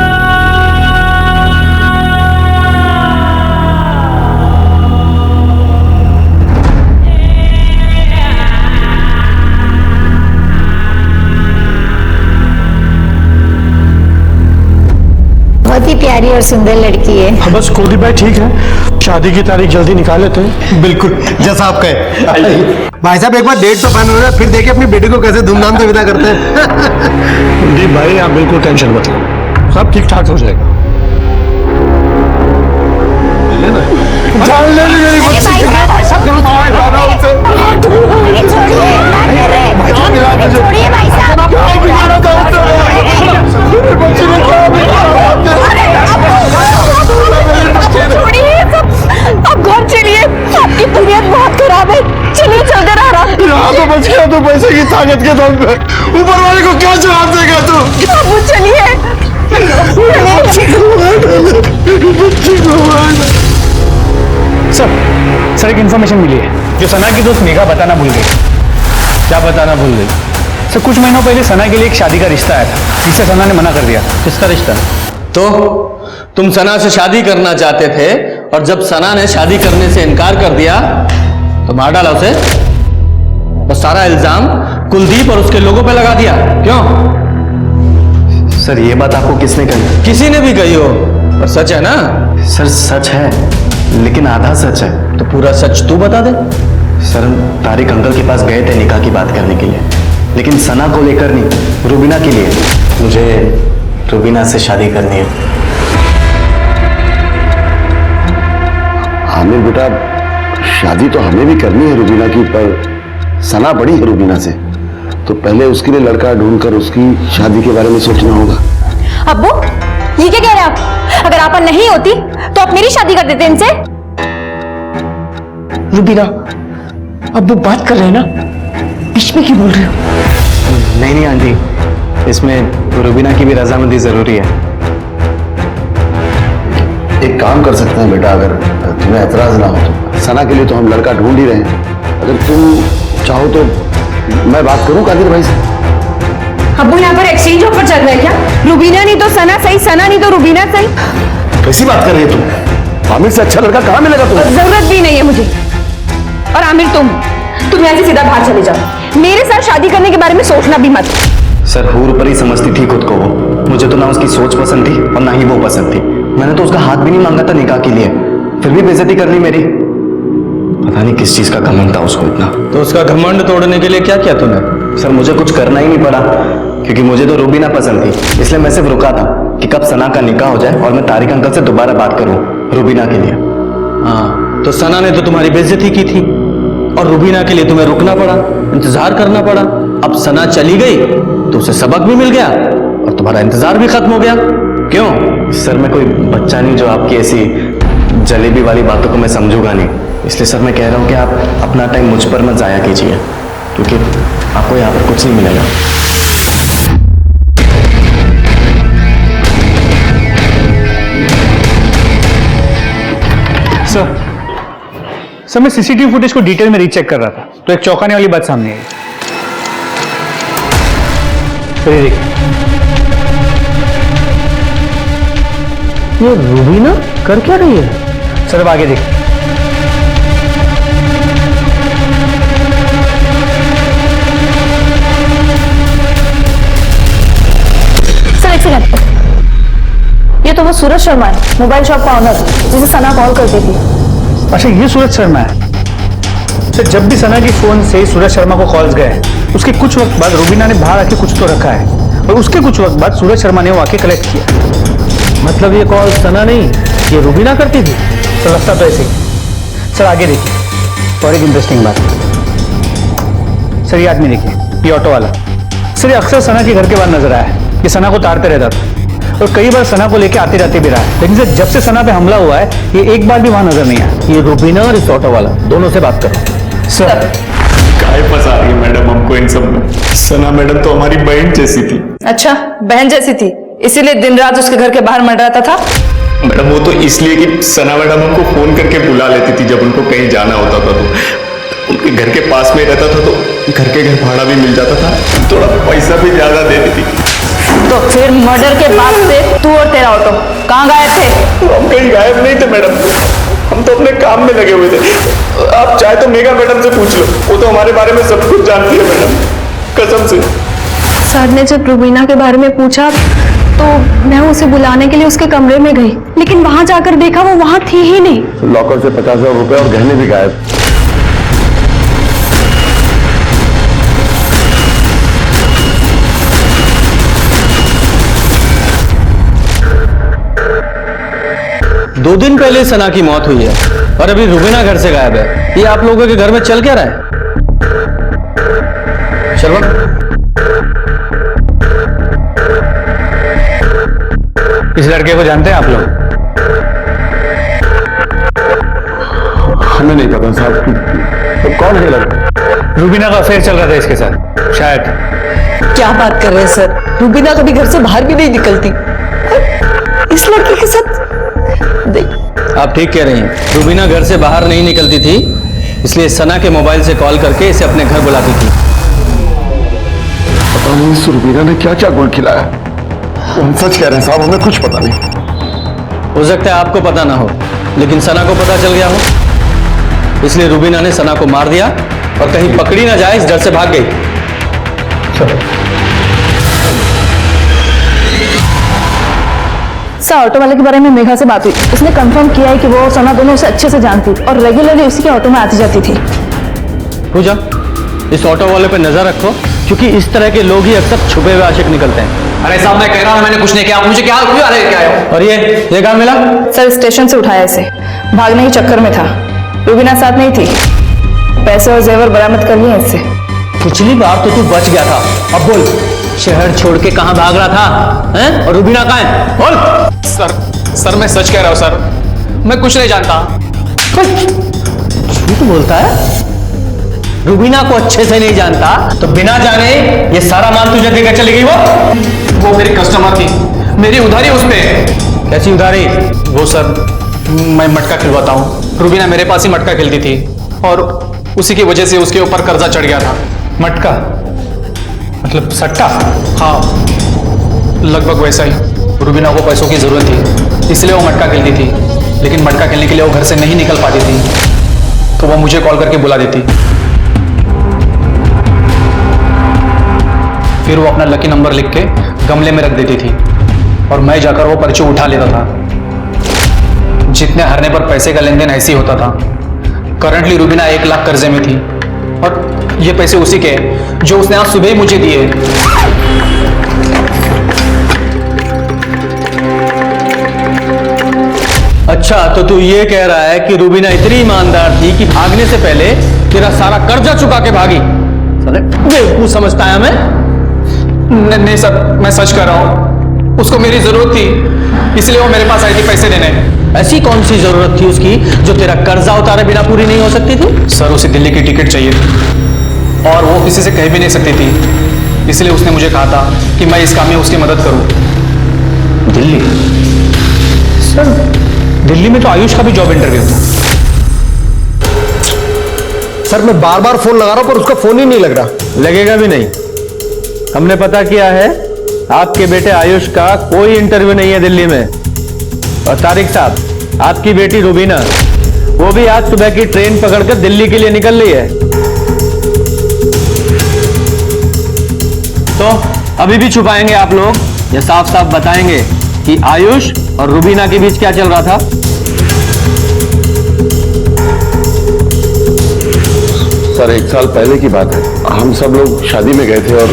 Speaker 2: बहुत ही प्यारी और सुंदर लड़की है।
Speaker 3: बस कुलदीप भाई ठीक है, शादी की तारीख जल्दी निकाल लेते हैं।
Speaker 14: बिल्कुल जैसा आप कहे। भाई साहब एक बार डेट तो फाइनल हो जाए, फिर देखिए अपनी बेटी को कैसे धूमधाम से विदा करते हैं।
Speaker 3: कुलदीप भाई आप बिल्कुल टेंशन मत लो, सब ठीक ठाक हो जाएगा।
Speaker 9: अब घर चलिए, आपकी तबीयत बहुत खराब है। चलिए चलते रहा।
Speaker 13: यहाँ तो बच गया तो पैसे की ताकत के दम पे, ऊपर वाले को क्या जवाब देगा तू?
Speaker 9: अब चलिए।
Speaker 3: सर एक इन्फॉर्मेशन मिली है जो सना की दोस्त मेघा बताना भूल गई।
Speaker 12: क्या बताना भूल गई?
Speaker 3: सर कुछ महीनों पहले सना के लिए एक शादी का रिश्ता आया था, जिसे सना ने मना कर दिया।
Speaker 12: किसका रिश्ता? तो तुम सना से शादी करना चाहते थे और जब सना ने शादी करने से इनकार कर दिया तो मार डाला उसे और सारा इल्जाम कुलदीप और उसके लोगों पे लगा दिया। क्यों?
Speaker 10: सर ये बात आपको किसने कही?
Speaker 12: किसी ने भी कही हो, पर सच है ना?
Speaker 10: सर सच है, लेकिन आधा सच है।
Speaker 12: तो पूरा सच तू बता दे।
Speaker 10: सर तारिक अंकल के पास गए थे निकाह की बात करने के लिए, लेकिन सना को लेकर नहीं, रुबीना के लिए। मुझे रुबीना से शादी करनी है।
Speaker 4: आमिर बेटा, शादी तो हमें भी करनी है रुबीना की, पर सना बड़ी है रुबीना से, तो पहले उसके लिए लड़का ढूंढकर उसकी शादी के बारे में सोचना होगा।
Speaker 2: अब्बू ये क्या कह रहे हैं आप? अगर आप नहीं होती तो आप मेरी शादी कर देते इनसे।
Speaker 3: रुबीना, अब वो बात कर रहे हैं ना, बीच में क्यों बोल रहे हो?
Speaker 10: नहीं आंटी, इसमें रुबीना की भी रजामंदी जरूरी है।
Speaker 4: एक काम कर सकते हैं बेटा, अगर तुम्हें एतराज ना हो तो। सना के लिए तो हम लड़का ढूंढ ही रहे हैं, अगर तुम चाहो तो मैं बात करूं कादिर भाई से।
Speaker 9: अब्बू यहाँ पर एक्सचेंज ऑफर चल रहा है क्या? रुबीना नहीं तो सना सही, सना नहीं तो रुबीना सही।
Speaker 4: कैसी बात कर रही है तुम? आमिर से अच्छा लड़का कहाँ मिलेगा तुम्हें?
Speaker 9: जरूरत भी नहीं है मुझे। और आमिर तुम यहाँ से सीधा बाहर चले जाओ, मेरे साथ शादी करने के बारे में सोचना भी मत।
Speaker 10: सर हूर ऊपर ही समझती थी खुद को वो। मुझे तो ना उसकी सोच पसंद थी और ना ही वो पसंद थी। मैंने तो उसका हाथ भी नहीं मांगा था निकाह के लिए, फिर भी बेइज्जती कर ली मेरी। पता नहीं किस चीज का घमंड था उसको इतना।
Speaker 12: तो उसका घमंड तोड़ने के लिए क्या किया तूने?
Speaker 10: सर मुझे कुछ करना ही नहीं पड़ा, क्योंकि मुझे तो रूबीना पसंद थी, इसलिए मैं सिर्फ रुका था कि कब सना का निकाह हो जाए और मैं तारिक अंकल से दोबारा बात करूं रूबीना के लिए।
Speaker 12: हाँ, तो सना ने तो तुम्हारी बेइज्जती की थी और रूबीना के लिए तुम्हें रुकना पड़ा, इंतजार करना पड़ा। अब सना चली गई तो उसे सबक भी मिल गया और तुम्हारा इंतजार भी खत्म हो गया। क्यों?
Speaker 10: सर मैं कोई बच्चा नहीं जो आपकी ऐसी जलेबी वाली बातों को मैं समझूंगा नहीं, इसलिए सर मैं कह रहा हूं कि आप अपना टाइम मुझ पर मत जाया कीजिए, क्योंकि आपको यहाँ पर कुछ नहीं मिलेगा।
Speaker 3: सर मैं सीसीटीवी फुटेज को डिटेल में रीचेक कर रहा था तो एक चौंकाने वाली बात सामने आई। तो ये देखिए,
Speaker 12: ये रूबीना कर क्या रही है?
Speaker 3: सर अब आगे देखिए।
Speaker 9: सर एक सेकंड, ये तो वो सूरज शर्मा है, मोबाइल शॉप का ऑनर, जिसे सना कॉल करती थी।
Speaker 3: अच्छा ये सूरज शर्मा है। सर जब भी सना की फोन से सूरज शर्मा को कॉल्स गए उसके कुछ वक्त बाद रूबीना ने बाहर आके कुछ तो रखा है और उसके कुछ वक्त बाद सूरज शर्मा ने वो आके कलेक्ट किया।
Speaker 12: मतलब ये कॉल सना नहीं, ये रूबीना करती थी?
Speaker 3: सर लगता तो ऐसे ही। सर आगे देखिए और एक इंटरेस्टिंग बात। सर ये आदमी देखिए, ये ऑटो वाला। सर ये अक्सर सना के घर के बाहर नजर आया है। ये सना को ताड़ते रहता था और कई बार सना को लेके आते जाते भी रहा है, लेकिन सर जब से सना पे हमला हुआ है ये एक बार भी वहां नजर नहीं आया।
Speaker 12: ये रूबीना और इस ऑटो वाला दोनों से बात करो।
Speaker 3: सर
Speaker 6: काय फंसा रही है मैडम हमको इन सब में? सना मैडम तो हमारी बहन जैसी थी।
Speaker 8: अच्छा, बहन जैसी थी, इसीलिए दिन रात उसके घर के बाहर मंडराता था?
Speaker 6: मैडम वो तो इसलिए कि सना मैडम हमको फोन करके बुला लेती थी जब उनको कहीं जाना होता था, तो उनके घर के पास में रहता था तो घर के घर भाड़ा भी मिल जाता था, थोड़ा पैसा भी ज्यादा देती थी।
Speaker 8: तो फिर मर्डर के बाद से तू और तेरा ऑटो कहाँ गायब थे?
Speaker 6: हम कहीं गायब नहीं थे मैडम, हम तो अपने काम में लगे हुए थे। आप चाहे तो मेगा मैडम से पूछ लो, वो तो हमारे बारे में सब कुछ जानती है मैडम, कसम से।
Speaker 9: सर ने जब रूबीना के बारे में पूछा तो मैं उसे बुलाने के लिए उसके कमरे में गई, लेकिन वहां जाकर देखा वो वहां थी ही नहीं।
Speaker 10: लॉकर से 50,000 रुपए और गहने भी गायब।
Speaker 12: दो दिन पहले सना की मौत हुई है और अभी रूबीना घर से गायब है। ये आप लोगों के घर में चल क्या रहा है? शर्मा,
Speaker 3: इस लड़के को जानते हैं आप लोग?
Speaker 10: हमें नहीं पता साहब। तो कौन है लड़का?
Speaker 3: रूबीना का अफेयर चल रहा था इसके साथ शायद।
Speaker 8: क्या बात कर रहे हैं सर? रूबीना कभी घर से बाहर भी नहीं निकलती, इस लड़के के साथ।
Speaker 12: आप ठीक कह रही हैं, रूबीना घर से बाहर नहीं निकलती थी, इसलिए सना के मोबाइल से कॉल करके इसे अपने घर बुलाती थी।
Speaker 13: पता नहीं इस रूबीना ने क्या क्या गुण खिलाया। हम सच कह रहे हैं साहब, हमें कुछ पता नहीं।
Speaker 12: हो सकता है आपको पता ना हो, लेकिन सना को पता चल गया हो, इसलिए रूबीना ने सना को मार दिया और कहीं पकड़ी ना जाए इस डर से भाग गई।
Speaker 9: सर ऑटो वाले के बारे में मेघा से बात हुई, उसने कंफर्म किया है कि वो सना दोनों उसे अच्छे से जानती और रेगुलरली उसी के ऑटो में आती जाती थी।
Speaker 12: पूजा, इस ऑटो वाले पे नजर रखो, क्योंकि इस तरह के लोग ही अक्सर छुपे हुए आशिक निकलते हैं।
Speaker 7: अरे साहब मैं कह रहा हूँ मैंने कुछ नहीं किया, आप मुझे क्या आए?
Speaker 12: और ये कहाँ मिला?
Speaker 8: सर स्टेशन से उठाया इसे, भागने के चक्कर में था, रूबीना साथ नहीं थी, पैसे और जेवर बरामद कर लिए इससे।
Speaker 12: पिछली बार तो तू बच गया था, अब बोल शहर छोड़ के कहाँ भाग रहा था हैं? और रूबीना कहाँ है? बोल।
Speaker 7: सर मैं सच कह रहा हूँ सर, मैं कुछ नहीं जानता।
Speaker 12: झूठ बोलता है? रूबीना को अच्छे से नहीं जानता तो बिना जाने ये सारा माल तुझे देकर चली गई?
Speaker 7: वो मेरी कस्टमर थी, मेरी उधारी उस पे।
Speaker 12: कैसी उधारी?
Speaker 7: वो सर मैं मटका खिलवाता हूँ, रूबीना मेरे पास ही मटका खेलती थी और उसी की वजह से उसके ऊपर कर्जा चढ़ गया था।
Speaker 3: मटका मतलब सट्टा?
Speaker 7: हाँ लगभग वैसा ही। रूबीना को पैसों की जरूरत थी, इसलिए वो मटका खेलती थी, लेकिन मटका खेलने के लिए वो घर से नहीं निकल पाती थी, तो वो मुझे कॉल करके बुला देती। फिर वो अपना लकी नंबर लिख के गमले में रख देती थी और मैं जाकर वो पर्ची उठा लेता था। जितने हारने पर पैसे का लेन देन ऐसे ही होता था। करंटली रूबीना 1 लाख कर्जे में थी और ये पैसे उसी के हैं जो उसने आज सुबह ही मुझे दिए।
Speaker 10: अच्छा, तो तू ये कह रहा है कि रूबीना इतनी ईमानदार थी कि भागने से पहले तेरा सारा कर्जा चुका के भागी। साले बेवकूफ समझता है हमें?
Speaker 7: नहीं सर, मैं सच कह रहा हूं। उसको मेरी जरूरत थी, इसलिए वो मेरे पास आई थी पैसे देने।
Speaker 10: ऐसी कौन सी जरूरत थी उसकी जो तेरा कर्जा उतारे बिना पूरी नहीं हो सकती थी?
Speaker 7: सर, उसे दिल्ली की टिकट चाहिए थी और वो किसी से कह भी नहीं सकती थी, इसलिए उसने मुझे कहा था कि मैं इस काम में उसकी मदद करूं।
Speaker 10: दिल्ली?
Speaker 7: सर, दिल्ली में तो आयुष का भी जॉब इंटरव्यू था।
Speaker 14: सर मैं बार बार फोन लगा रहा हूं पर उसका फोन ही नहीं लग रहा।
Speaker 10: लगेगा भी नहीं। हमने पता किया है, आपके बेटे आयुष का कोई इंटरव्यू नहीं है दिल्ली में। और तारिक साहब, आपकी बेटी रूबीना वो भी आज सुबह की ट्रेन पकड़कर दिल्ली के लिए निकल रही है। तो अभी भी छुपाएंगे आप लोग या साफ साफ बताएंगे कि आयुष और रूबीना के बीच क्या चल रहा था?
Speaker 13: सर 1 साल पहले की बात है, हम सब लोग शादी में गए थे और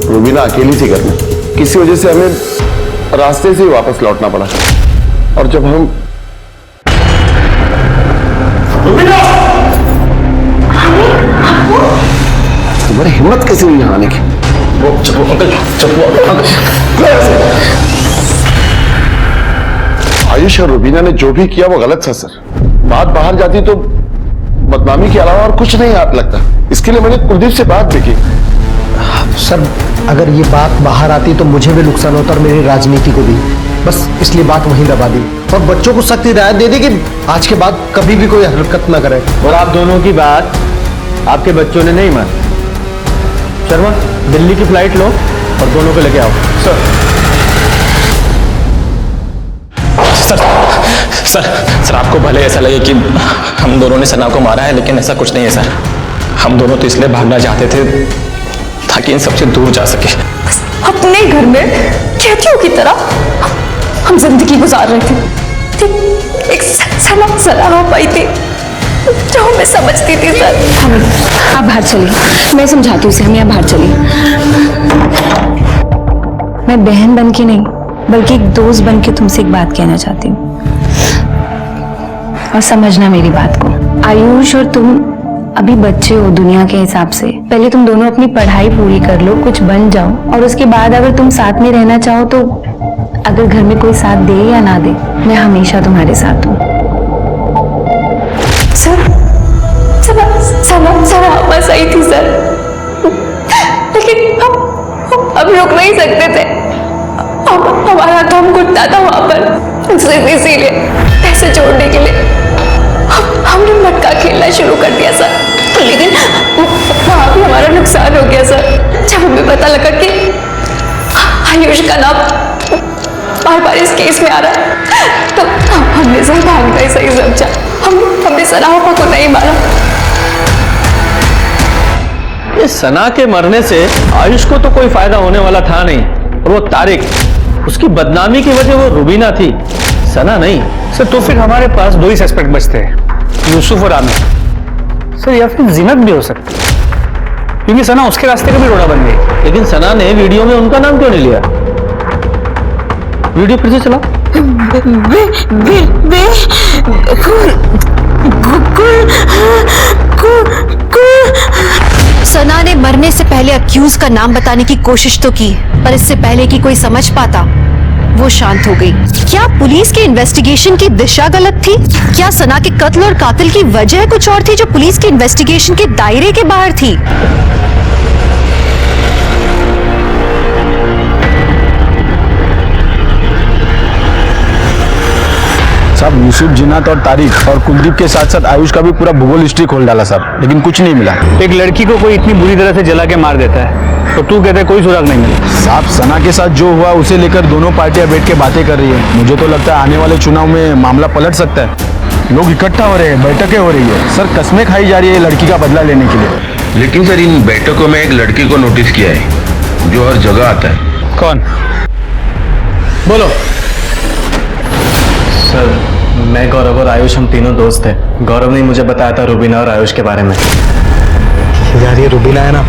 Speaker 13: रूबीना अकेली थी घर में। किसी वजह से हमें रास्ते से ही वापस लौटना पड़ा और जब हम तुम्हारी हिम्मत कैसे हुई यहाँ आने की? वो चप्पू अंकल, चप्पू अंकल। आयुष और रूबीना ने जो भी किया वो गलत था सर। बात बाहर जाती तो बदनामी के अलावा और कुछ नहीं लगता। इसके लिए मैंने कुलदीप से बात भी की।
Speaker 14: सर अगर ये बात बाहर आती तो मुझे भी नुकसान होता और मेरी राजनीति को भी। बस इसलिए बात वहीं दबा दी और बच्चों को सख्त हिदायत दे दी कि आज के बाद कभी भी कोई हरकत ना करे।
Speaker 10: और आप दोनों की बात आपके बच्चों ने नहीं मानी। शर्मा, दिल्ली की फ्लाइट लो और दोनों को लेके आओ।
Speaker 7: सर, आपको भले ऐसा लगे कि हम दोनों ने सना को मारा है, लेकिन ऐसा कुछ नहीं है सर। हम दोनों तो इसलिए भागना चाहते थे ताकि इन सबसे दूर जा सके।
Speaker 9: अपने घर में कैदियों की तरह हम जिंदगी गुजार रहे थे। एक सलाह पाई थी जो मैं समझती थी। सर
Speaker 2: आप बाहर चलिए, मैं समझाती हूँ उसे। हम यहाँ बाहर चलिए। मैं बहन बन के नहीं बल्कि एक दोस्त बन के तुमसे एक बात कहना चाहती हूँ और समझना मेरी बात को। आयुष और तुम अभी बच्चे हो दुनिया के हिसाब से। पहले तुम दोनों अपनी पढ़ाई पूरी कर लो, कुछ बन जाओ और उसके बाद अगर तुम साथ में रहना चाहो तो अगर घर में कोई साथ दे या ना दे, मैं हमेशा तुम्हारे साथ हूँ।
Speaker 9: सर सही थी सर, लेकिन हम रुक नहीं सकते थे। हमारा दम घुटता था वहां पर, इसीलिए पैसे जोड़ने के लिए हमने मटका खेलना शुरू कर दिया सर। लेकिन वहां भी हमारा नुकसान हो गया सर। जब हमें पता लगा कि आयुष का नाम बार बार इस केस में आ रहा है तो हमने सर भागना ही सही समझा। हमने सनाफा को नहीं मारा।
Speaker 10: ये सना के मरने से आयुष को तो कोई फायदा होने वाला था नहीं, और वो तारिक, उसकी बदनामी की वजह वो रूबीना थी, सना नहीं।
Speaker 7: सर, तो फिर हमारे पास 2 ही सस्पेक्ट बचते हैं, यूसुफ और आमिर। सर, या फिर जिनत भी हो सकती है क्योंकि सना उसके रास्ते का भी रोड़ा बन गई।
Speaker 10: लेकिन सना ने वीडियो में उनका नाम क्यों नहीं लिया? वीडियो फिर से चलाओ।
Speaker 1: सना ने मरने से पहले अक्यूज का नाम बताने की कोशिश तो की, पर इससे पहले कि कोई समझ पाता वो शांत हो गई। क्या पुलिस की इन्वेस्टिगेशन की दिशा गलत थी? क्या सना के कत्ल और कातिल की वजह कुछ और थी जो पुलिस की इन्वेस्टिगेशन के दायरे के बाहर थी?
Speaker 3: साहब, यूसुफ, जिन्नत और तारिक और कुलदीप के साथ साथ आयुष का भी पूरा भूगोल हिस्ट्री खोल डाला साहब, लेकिन कुछ नहीं मिला।
Speaker 7: एक लड़की को कोई इतनी बुरी तरह से जला के मार देता है तो तू कहते हैं कोई सुराग नहीं मिला।
Speaker 3: साहब, सना के साथ जो हुआ उसे लेकर दोनों पार्टियां बैठ के बातें कर रही है। मुझे तो लगता है आने वाले चुनाव में मामला पलट सकता है। लोग इकट्ठा हो रहे हैं, बैठकें हो रही है सर, कस्में खाई जा रही है लड़की का बदला लेने के लिए।
Speaker 4: लेकिन सर, इन बैठकों में एक लड़की को नोटिस किया है जो हर जगह आता है।
Speaker 7: कौन? बोलो। सर,
Speaker 12: मैं, गौरव और आयुष हम तीनों दोस्त थे। गौरव ने मुझे बताया था रुबीना और आयुष के बारे में।
Speaker 14: यार ये रुबीना है ना,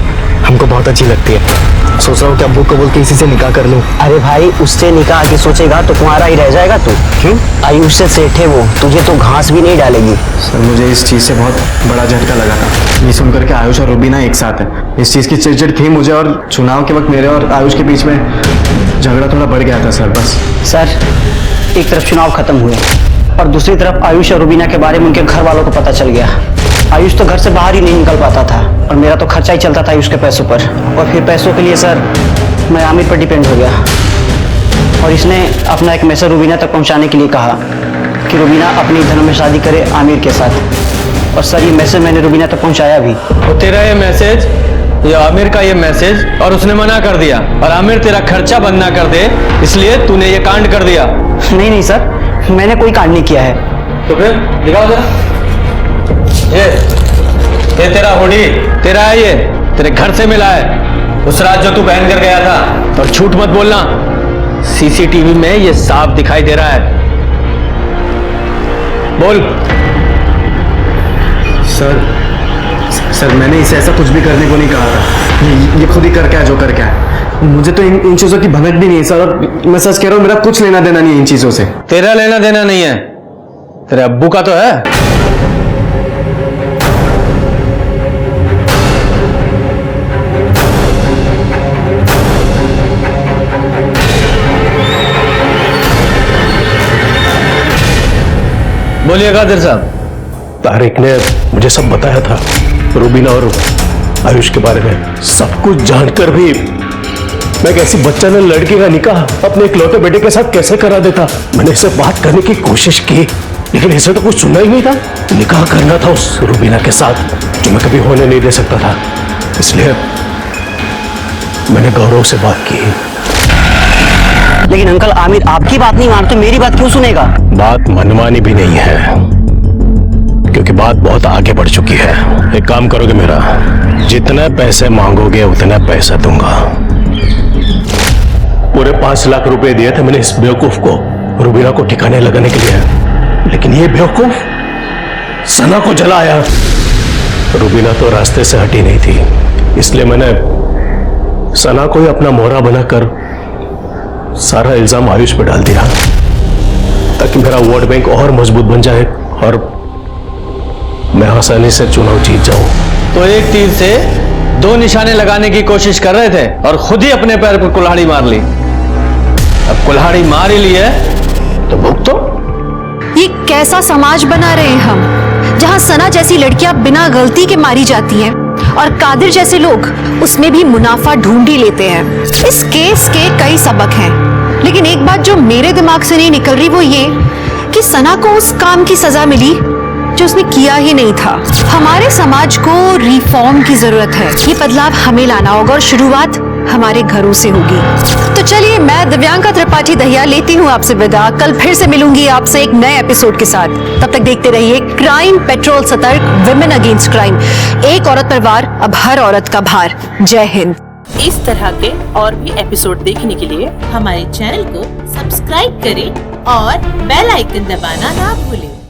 Speaker 14: हमको बहुत अच्छी लगती है। सोच रहा हूँ कि अब्बू को बोल के इसी से निकाह कर लूँ।
Speaker 15: अरे भाई, उससे निकाह की सोचेगा तो कुंवारा ही रह जाएगा तू।
Speaker 14: क्यों?
Speaker 15: आयुष से सेठ है वो, तुझे तो घास भी नहीं डालेगी।
Speaker 12: सर मुझे इस चीज़ से बहुत बड़ा झटका लगा था, ये सुनकर के आयुष और रुबीना एक साथ है। इस चीज़ की चिड़चिड़ थी मुझे, और चुनाव के वक्त मेरे और आयुष के बीच में झगड़ा थोड़ा बढ़ गया था सर। बस
Speaker 15: सर, एक तरफ चुनाव खत्म हुए और दूसरी तरफ आयुष और रुबीना के बारे में उनके घर वालों को पता चल गया। आयुष तो घर से बाहर ही नहीं निकल पाता था और मेरा तो खर्चा ही चलता था आयुष के पैसों पर। और फिर पैसों के लिए सर मैं आमिर पर डिपेंड हो गया और इसने अपना एक मैसेज रुबीना तक पहुंचाने के लिए कहा कि रुबीना अपनी धर्म में शादी करे आमिर के साथ। और सर ये मैसेज मैंने रुबीना तक पहुंचाया भी।
Speaker 12: तो तेरा ये मैसेज, ये आमिर का ये मैसेज, और उसने मना कर दिया और आमिर तेरा खर्चा बंद ना कर दे इसलिए तूने ये कांड कर दिया।
Speaker 15: नहीं नहीं सर, मैंने कोई कांड नहीं किया है।
Speaker 12: तो फिर दिखाओ जरा। ये तेरा हुडी तेरा है, ये तेरे घर से मिला है उस रात जो तू पहन कर गया था। और झूठ मत बोलना, सीसीटीवी में ये साफ दिखाई दे रहा है। बोल। सर मैंने इसे ऐसा कुछ भी करने को नहीं कहा था। ये खुद ही कर क्या जो कर क्या है। मुझे तो इन चीजों की भनक भी नहीं है सर, और मैं सच कह रहा हूं, मेरा कुछ लेना देना नहीं है इन चीजों से। तेरा लेना देना नहीं है, तेरे अब्बू का तो है। बोलिए कादिर साहब।
Speaker 14: तारिक ने मुझे सब बताया था, रुबीना और आयुष के बारे में। सब कुछ जानकर भी मैं एक ऐसी बच्चा ने लड़की का निकाह अपने इकलौते बेटे के साथ कैसे करा देता। मैंने इससे बात करने की कोशिश की लेकिन इसे तो कुछ सुनना ही नहीं था। निकाह करना था उस रुबीना के साथ जो मैं कभी होने नहीं दे सकता था, इसलिए मैंने गौरव से बात की।
Speaker 15: लेकिन अंकल, आमिर आपकी बात नहीं मान तो मेरी बात क्यों सुनेगा?
Speaker 14: बात मनमानी भी नहीं है क्योंकि बात बहुत आगे बढ़ चुकी है। एक काम करोगे मेरा, जितने पैसे मांगोगे उतना पैसा दूंगा। पूरे 5 लाख रुपए दिए थे मैंने इस बेवकूफ को रुबीना को ठिकाने लगाने के लिए, लेकिन ये बेवकूफ सना को जलाया। रुबीना तो रास्ते से हटी नहीं थी, इसलिए मैंने सना को ही अपना मोहरा बनाकर सारा इल्जाम आयुष पे डाल दिया ताकि मेरा वोट बैंक और मजबूत बन जाए और मैं आसानी से चुनाव जीत जाऊं।
Speaker 12: तो एक तीर से 2 निशाने लगाने की कोशिश कर रहे थे और खुद ही अपने पैर पर कुल्हाड़ी मार ली। अब कुल्हाड़ी मार ही ली है तो भुगतो।
Speaker 1: ये कैसा समाज बना रहे हैं हम, जहां सना जैसी लड़कियां बिना गलती के मारी जाती हैं और कादिर जैसे लोग उसमें भी मुनाफा ढूंढ ही लेते हैं। इस केस के कई सबक हैं, लेकिन एक बात जो मेरे दिमाग से नहीं निकल रही वो ये कि सना को उस काम की सजा मिली जो उसने किया ही नहीं था। हमारे समाज को रिफॉर्म की जरूरत है, ये बदलाव हमें लाना होगा और शुरुआत हमारे घरों से होगी। तो चलिए, मैं दिव्यांका त्रिपाठी दहिया लेती हूँ आपसे विदा। कल फिर से मिलूंगी आपसे एक नए एपिसोड के साथ। तब तक देखते रहिए क्राइम पेट्रोल सतर्क, विमेन अगेंस्ट क्राइम। एक औरत पर वार, अब हर औरत का भार। जय हिंद।
Speaker 16: इस तरह के और भी एपिसोड देखने के लिए हमारे चैनल को सब्सक्राइब करें और बेल आइकन दबाना ना भूलें।